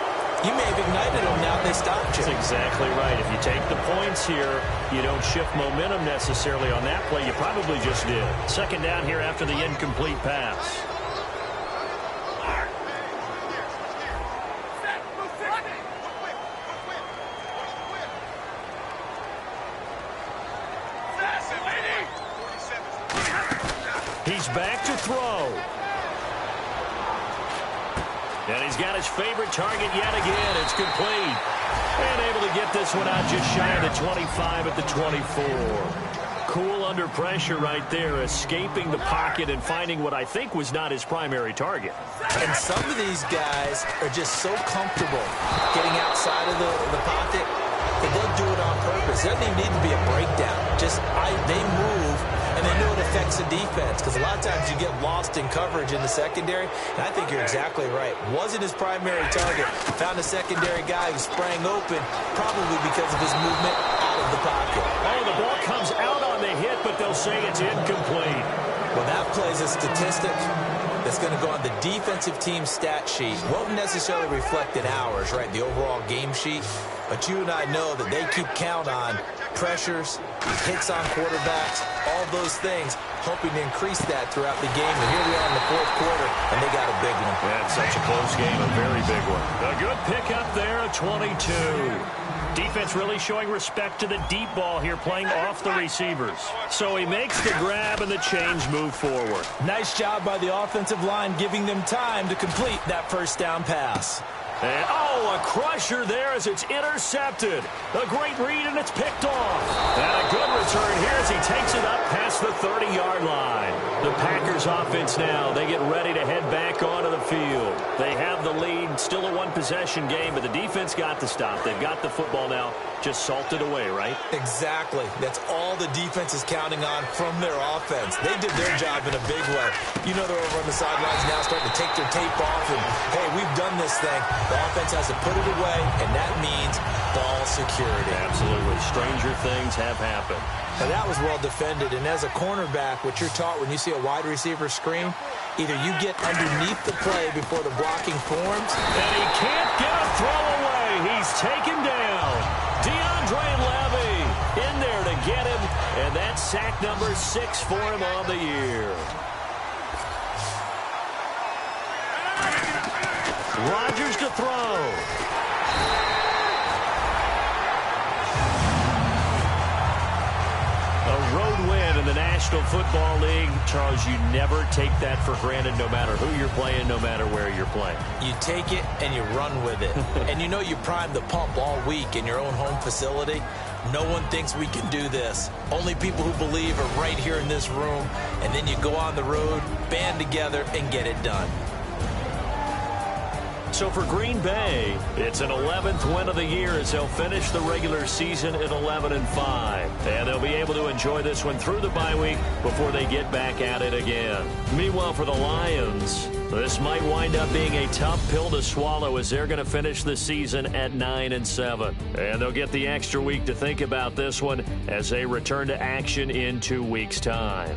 You may have ignited them now. They stopped you. That's exactly right. If you take the points here, you don't shift momentum necessarily on that play. You probably just did. 2nd down here after the incomplete pass. He's back to throw. And he's got his favorite target yet again. It's complete. And able to get this one out just shy of the 25 at the 24. Cool under pressure right there, escaping the pocket and finding what I think was not his primary target. And some of these guys are just so comfortable getting outside of the pocket that they'll do it on purpose. It doesn't even need to be a breakdown. They move, and they know it affects the defense, because a lot of times you get lost in coverage in the secondary, and I think you're exactly right. Wasn't his primary target. Found a secondary guy who sprang open, probably because of his movement out of the pocket. Oh, the ball comes out on the hit, but they'll say it's incomplete. Well, that plays a statistic that's going to go on the defensive team stat sheet. Won't necessarily reflect in ours, right, the overall game sheet. But you and I know that they keep count on pressures, hits on quarterbacks, all those things, hoping to increase that throughout the game. And here we are in the fourth quarter, and they got a big one. Yeah, it's such a close game, a very big one. A good pickup there, a 22. Defense really showing respect to the deep ball here, playing off the receivers. So he makes the grab and the change move forward. Nice job by the offensive line, giving them time to complete that first down pass. And, oh, a crusher there as it's intercepted. A great read, and it's picked off. And a good return here as he takes it up past the 30-yard line. The Packers offense now, they get ready to head back onto the field. They have the lead, still a one-possession game, but the defense got the stop. They've got the football now, just salted away, right? Exactly. That's all the defense is counting on from their offense. They did their job in a big way. You know they're over on the sidelines now starting to take their tape off, and, hey, we've done this thing. The offense has to put it away, and that means ball security. Absolutely. Stranger things have happened. Now, that was well defended, and as a cornerback, what you're taught when you see a wide receiver screen, either you get underneath the play before the blocking forms. And he can't get a throw away. He's taken down. DeAndre Levy in there to get him, and that's sack number 6 for him on the year. Rodgers to throw. A road win in the National Football League. Charles, you never take that for granted no matter who you're playing, no matter where you're playing. You take it and you run with it. And you know you primed the pump all week in your own home facility. No one thinks we can do this. Only people who believe are right here in this room. And then you go on the road, band together, and get it done. So for Green Bay, it's an 11th win of the year as they'll finish the regular season at 11-5. And they'll be able to enjoy this one through the bye week before they get back at it again. Meanwhile, for the Lions, this might wind up being a tough pill to swallow as they're going to finish the season at 9-7. And they'll get the extra week to think about this one as they return to action in 2 weeks' time.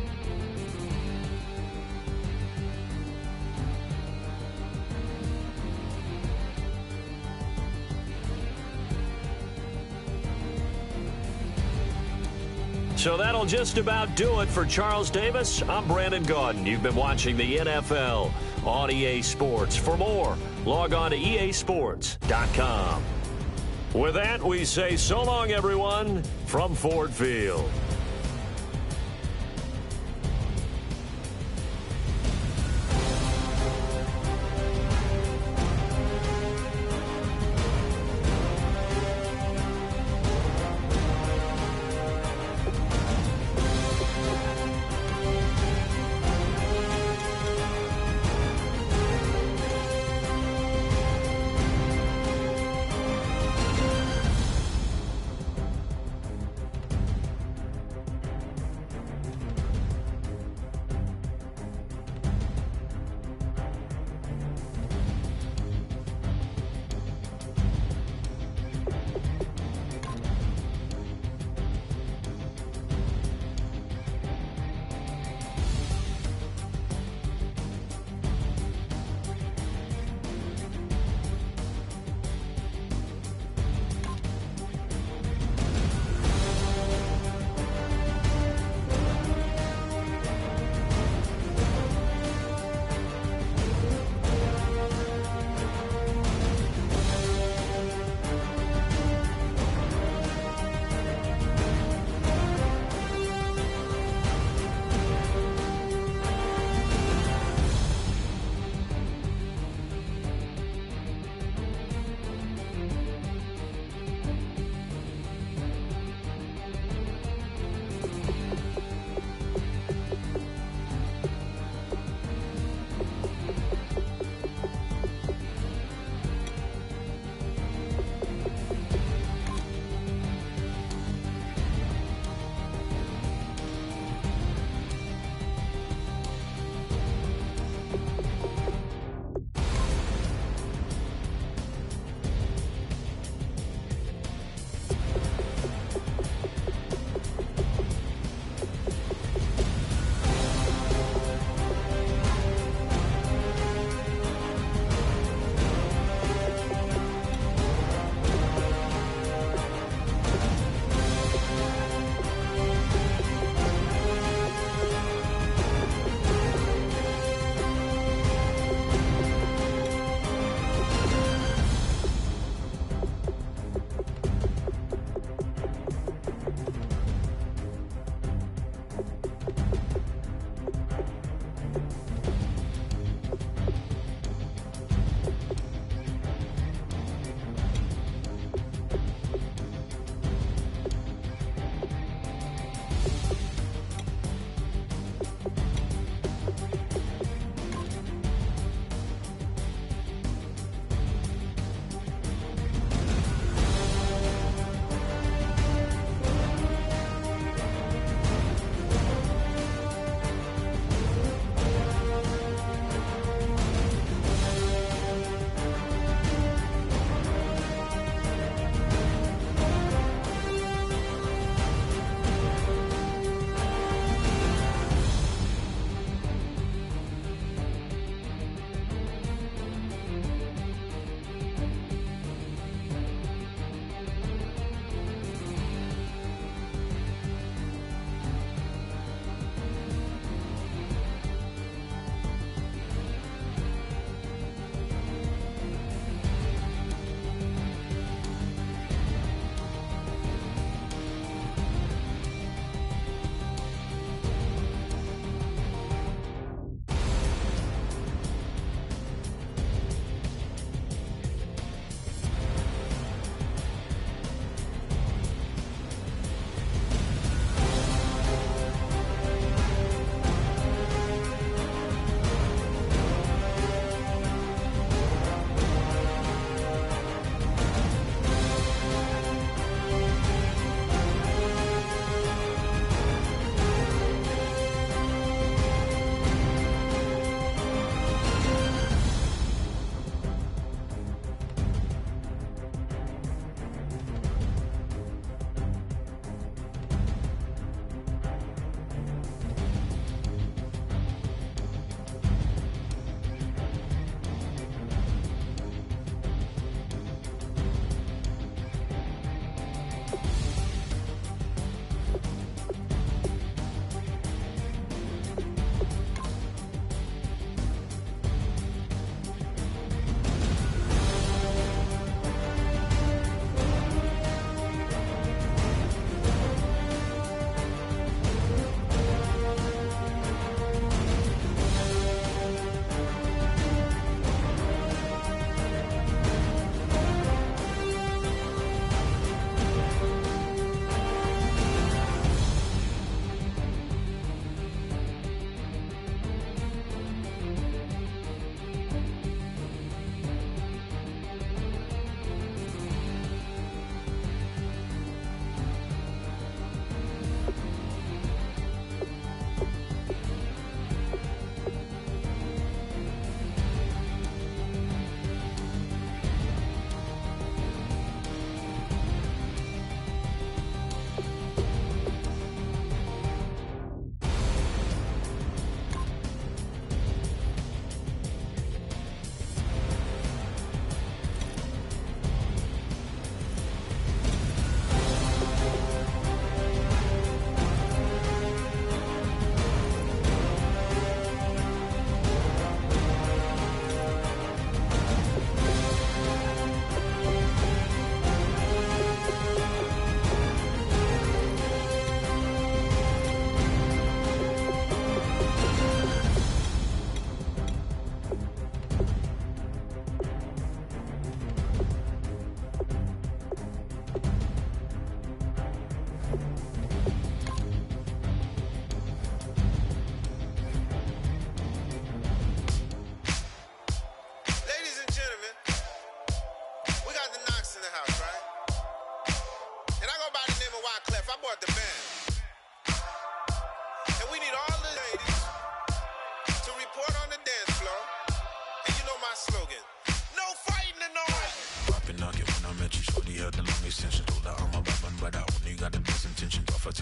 So that'll just about do it for Charles Davis. I'm Brandon Gaudin. You've been watching the NFL on EA Sports. For more, log on to easports.com. With that, we say so long, everyone, from Ford Field.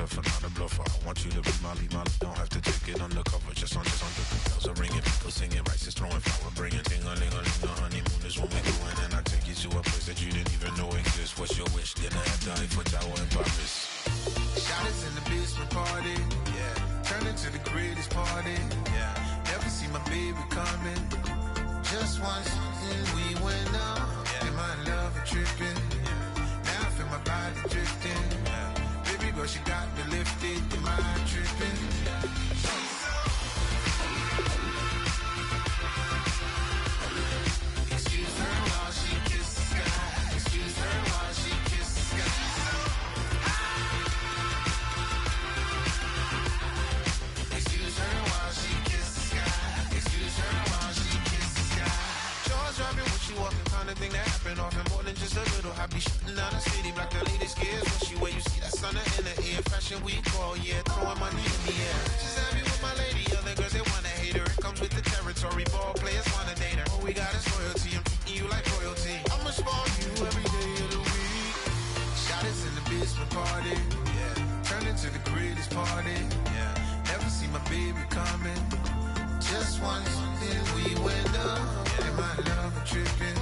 bluff, not a bluffer. I want you to be Molly, don't have to take it undercover. Just under the bells are ringing, people singing, rice is throwing flower, bringing ting-a-ling-a-ling. The honeymoon is when we going, and I take you to a place that you didn't even know exists. What's your wish? Dinner at the Eiffel Tower in Paris. Shotters in the basement party, yeah. Turn into the greatest party, yeah. Never see my baby coming. Just once, and we went up, yeah. And my love a tripping, yeah. Now I feel my body drifting, yeah. Baby girl, she got me lifted, the mind tripping, yeah. Excuse her while she kisses the sky. Excuse her while she kisses the sky. Excuse her while she kisses the sky. Excuse her while she kisses the sky. Jaws dropping when she walking, kind of thing that happen often. More than just a little happy shooting down the city. Black the latest gears when she wear. You see that sun in the air. Fashion week all year, throwing money in the air. She's happy with my lady. Other girls they wanna hate her. It comes with the territory. Ball players wanna date her. All we got is loyalty. I'm treating you like royalty. I'ma spoil you every day of the week. Shotters in the basement party, yeah. Turn into the greatest party, yeah. Never see my baby coming. Just once, then we went up, yeah. And my love a tripping.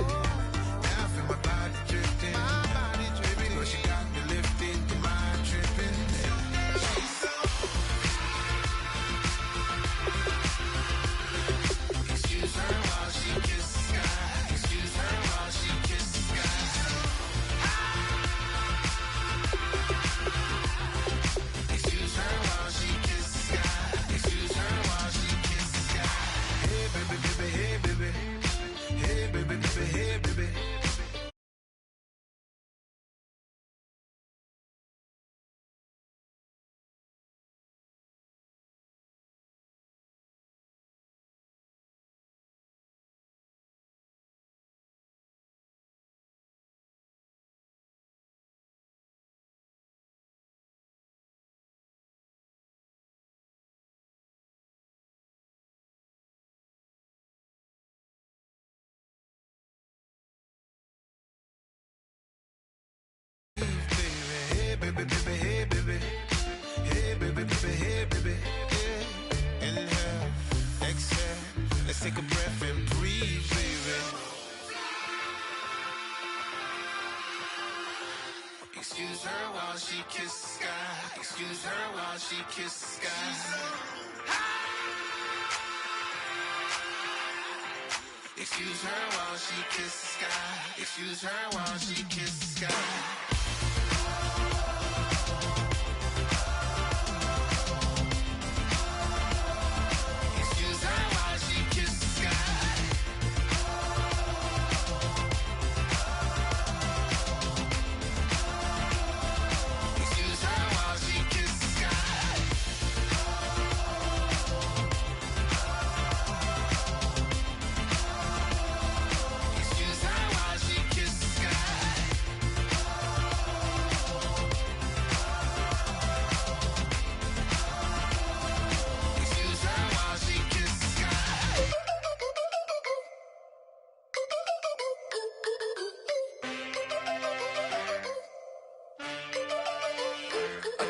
Now I feel my body drifting. My body dripping. But she got me lifted, the mind tripping. Yeah. She's so. Excuse her while she kisses the sky. Excuse her while she kisses the sky. Excuse her while she kisses the sky. Excuse her while she kisses the sky. Hey baby, baby, hey baby. Hey baby, baby, hey baby. Hey baby, baby, hey baby. Hey baby, baby, hey baby. Yeah. Inhale, exhale. Let's take a breath and breathe, baby. Excuse her while she kisses the sky. Excuse her while she kisses the sky. Excuse her while she kisses the sky. Excuse her while she kisses the sky. Excuse her while she kisses the sky. Excuse her while she kisses the sky. Excuse her while she kisses the sky. Excuse her while she kisses the sky.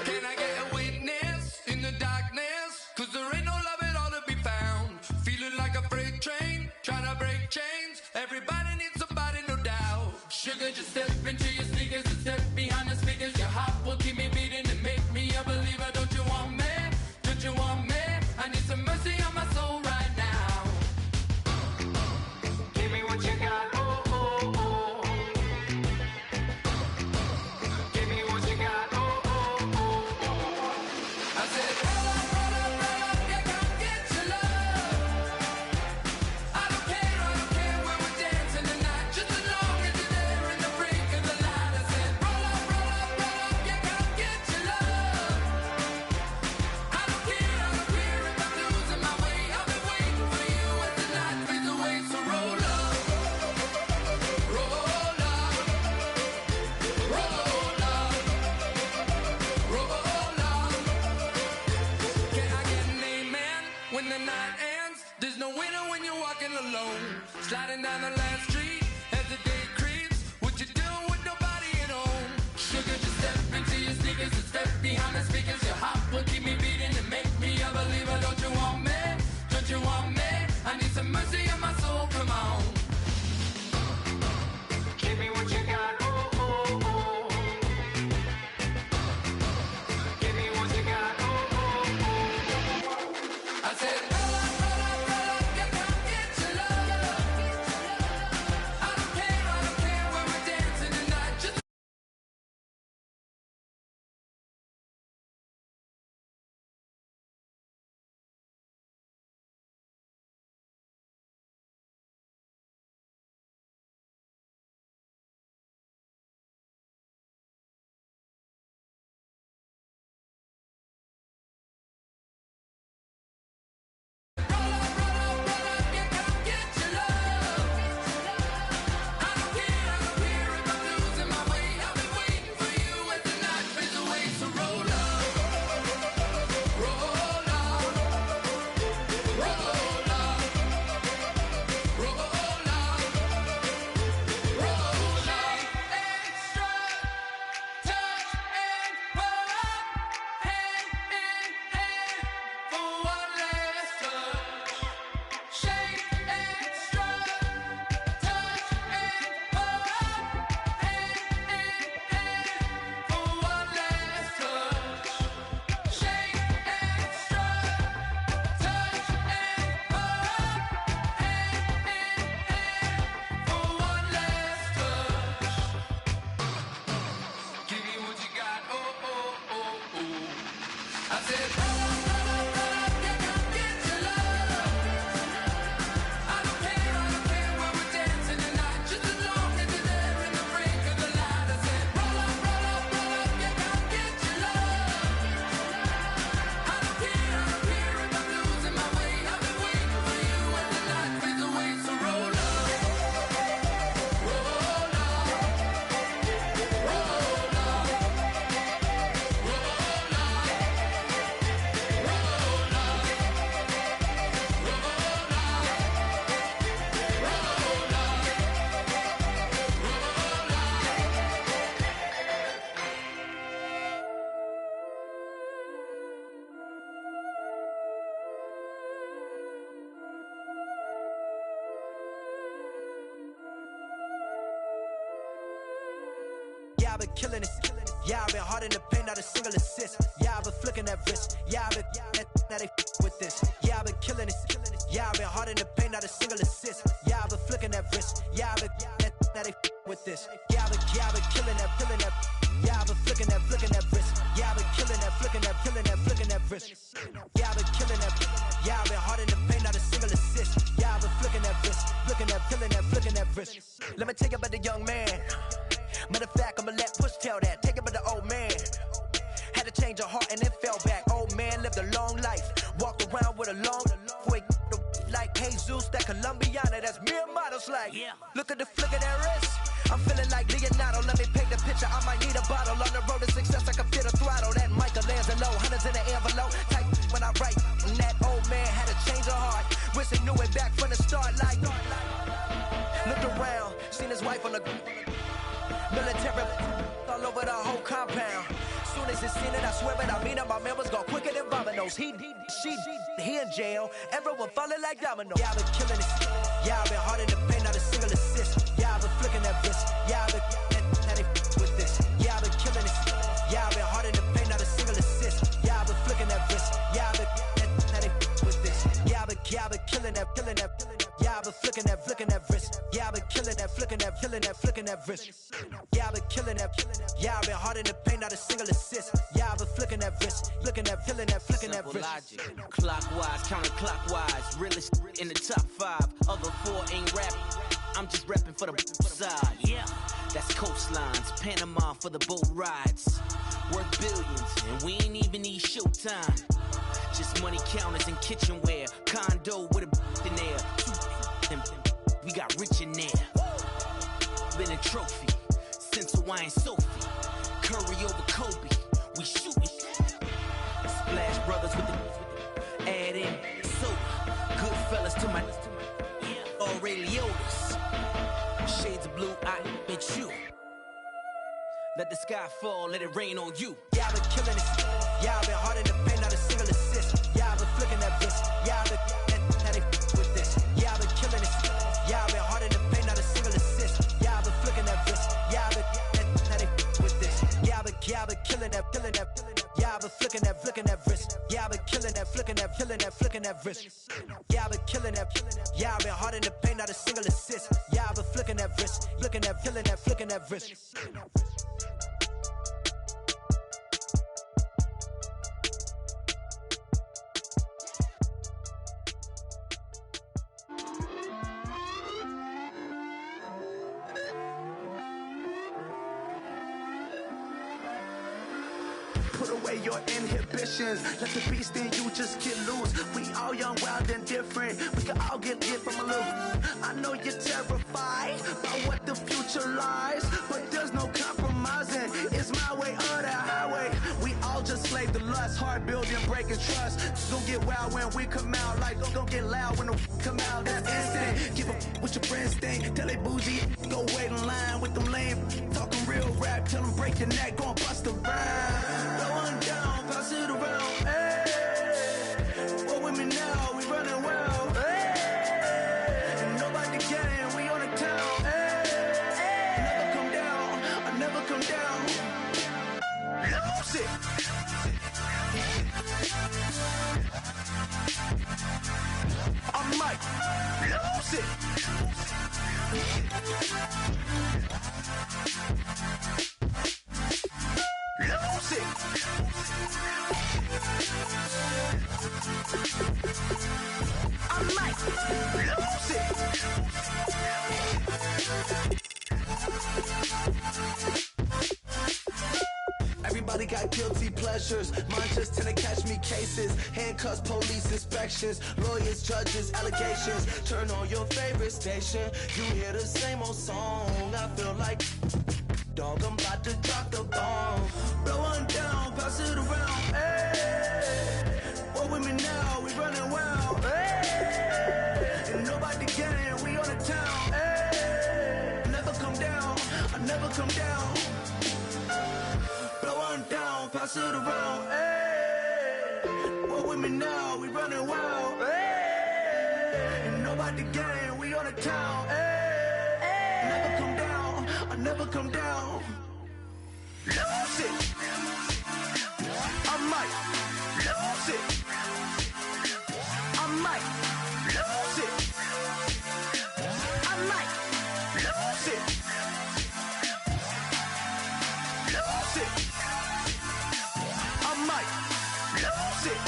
Can I get a witness in the darkness? Cause there ain't no love at all to be found. Feeling like a freight train, trying to break chains. Everybody needs somebody, no doubt. Sugar, just step into your sneakers and step behind the speakers. Your heart will keep me beating and make me a believer. Don't you want me? Don't you want me? I need some mercy on my soul right now. Give me what you got, oh, oh, oh. Give me what you got, oh, oh, oh, oh. I said, roll up, yeah, come get your love. I don't care when we're dancing tonight. Just as long as you're there in the brink of the light. I said, roll up, yeah, come get your love. I don't care if I'm losing my way. I've been waiting for you as the night fades away. So roll up, roll up, roll up, roll up. Can I get an amen when the night ends? There's no winner when you're walking alone. Sliding down the last street as the day creeps. What you doing with nobody at home? Sugar, just step into your sneakers and step behind the speakers. Your heart will keep me beating and make me a believer. Don't you want me? Don't you want me? I need some mercy in my soul, come on. Give me what you got, oh, oh, oh. Give me what you got, oh, oh, oh. I said, roll up, you come get your love. I don't care when we're dancing tonight. Just Yeah, I've been killing it. Yeah, I've been hard in the paint, not a single assist. Yeah, I've been flicking that wrist. Yeah, I've been now they with this. Yeah, I've been killing it. Yeah, I've been hard in the paint, not a single assist. Yeah, I've been flicking that wrist. Yeah, I've been now they with this. Yeah, I've been killing that. Yeah, I've been flicking that wrist. Yeah, I've been killing that, flicking that wrist. Yeah, I've been killing that. Yeah, I've been hard in the paint, not a single assist. Yeah, I've been flicking that wrist, flicking that wrist. Let me tell you about the young man. Matter of fact, I'ma let Push tell that. Take it about the old man. Had to change her heart and then fell back. Old man lived a long life. Walked around with a long wig like Jesus, that Colombiana. That's mere models like. Look at the flick of that wrist. I'm feeling like Leonardo. Let me paint the picture. I might need a bottle. On the road to success, I can feel the throttle. That Michelangelo, hundreds in the envelope. Type when I write. And that old man had to change her heart. Wish he knew it back from the start. Like looked around, seen his wife on the military all over the whole compound. Soon as he seen it, I swear it, I mean it, my man was gone quicker than dominoes. He in jail, everyone falling like dominoes. Yeah, I've been killing it. Yeah, I've been hard in the paint, not a single assist. Yeah, I've been flicking that wrist. Yeah, I've been now they with this. Yeah, I've been killing it. Yeah, I've been hard in the paint, not a single assist. Yeah, I've been flicking that wrist. Yeah, I've been now they with this. Yeah, I've been killing that. Yeah, I've been flicking that wrist. Yeah, I've been killing that, flicking that wrist. Yeah, I've been killing that. Yeah, I've been hard in the paint, not a single assist. Yeah, I've been flicking that wrist, flicking that wrist. Logic. Clockwise, counterclockwise, realest in the top 5. Other 4 ain't rapping. I'm just repping for the side. Yeah, that's coastlines, Panama for the boat rides. Worth billions, and we ain't even need showtime. Just money counters and kitchenware. Condo with a in there. We got rich in there. Been a trophy since Hawaiian Sophie. Curry over Kobe. We shooting. Splash Brothers with the add in soda. Good fellas to my Aureliotis. Shades of blue, I met you. Let the sky fall, let it rain on you. Yeah, I've been killing this. Yeah, I've been hard in the paint, not a single assist. Yeah, I've been flicking that wrist. Yeah, I've been now they with this. Yeah, I've been killing this. Yeah, I've been hard in the paint, not a single assist. Yeah, I've been flicking that wrist. Yeah, I've been now they with this. Yeah, I've been killing that, killing that. Yeah, I've been flicking that wrist. Yeah, I've been killing that, flicking that, flicking that wrist. Yeah, I've been killing that. Yeah, I've been hard in the paint, not a single assist. Yeah, I've been flicking that wrist, flicking that, flicking that wrist. Put away your inhibitions. Let the beast in you just get loose. We all young, wild, and different. We can all get lit from a little. I know you're terrified by what the future lies, but there's no compromising. It's my way or the highway. We all just slave to lust, hard building, breaking trust. Don't get wild when we come out. Like don't get loud when the come out. That's instant. Give up what your friends think. Tell they bougie, go wait in line with them lame. Talking real rap, tell them break your neck, go and bust a rhyme. Going down, pass it around, hey. What with me now, we running well, hey. And nobody getting, we on the town, hey. Never come down, I never come down. Lose it. I might lose it. Lose it. I might lose it. Everybody got guilty pleasures. Mine just tend to catch me cases. Handcuffs, police inspections, lawyers, judges, allegations. Turn on your favorite station. You hear the same old song. I feel like dog, I'm about to drop the bomb. Blow one down, pass it around. Hey, what with me now? We running wild. Hey, and nobody getting. We on the town. Hey, never come down. I never come down. Blow one down, pass it around. Hey, what with me now? We running wild. Hey, and nobody getting. We on the town. Hey, never come down. I never come down. Lose it. I might lose it. I might lose it. I might lose it. Lose it. I might lose it.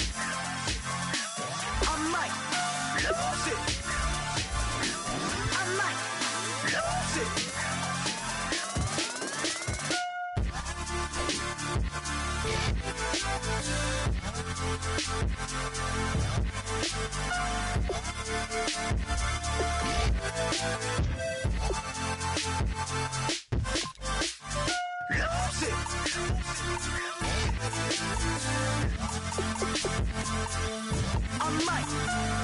I might lose it. I might lose it. I might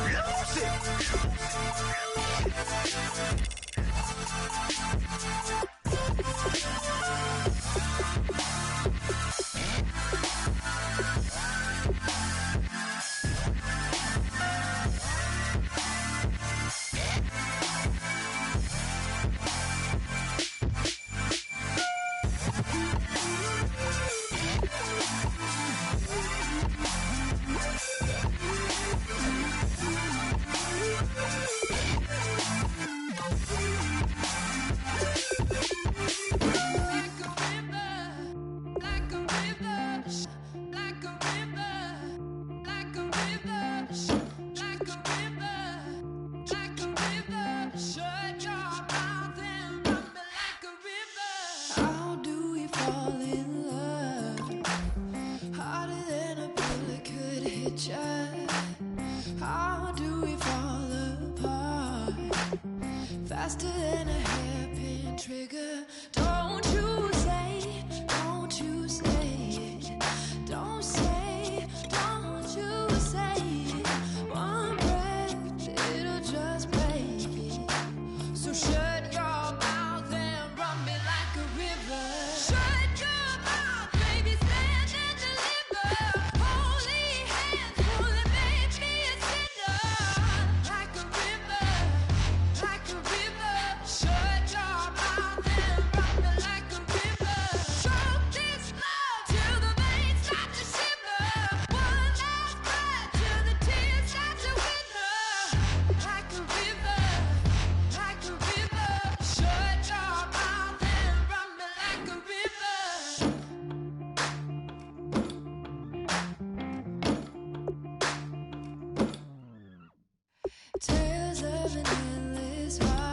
lose it. Faster than a hairpin trigger. Don't you say, don't you say it. Don't say, don't you say it. One breath, it'll just break. So shut your mouth and run me like a river. Shut Tales of an endless ride.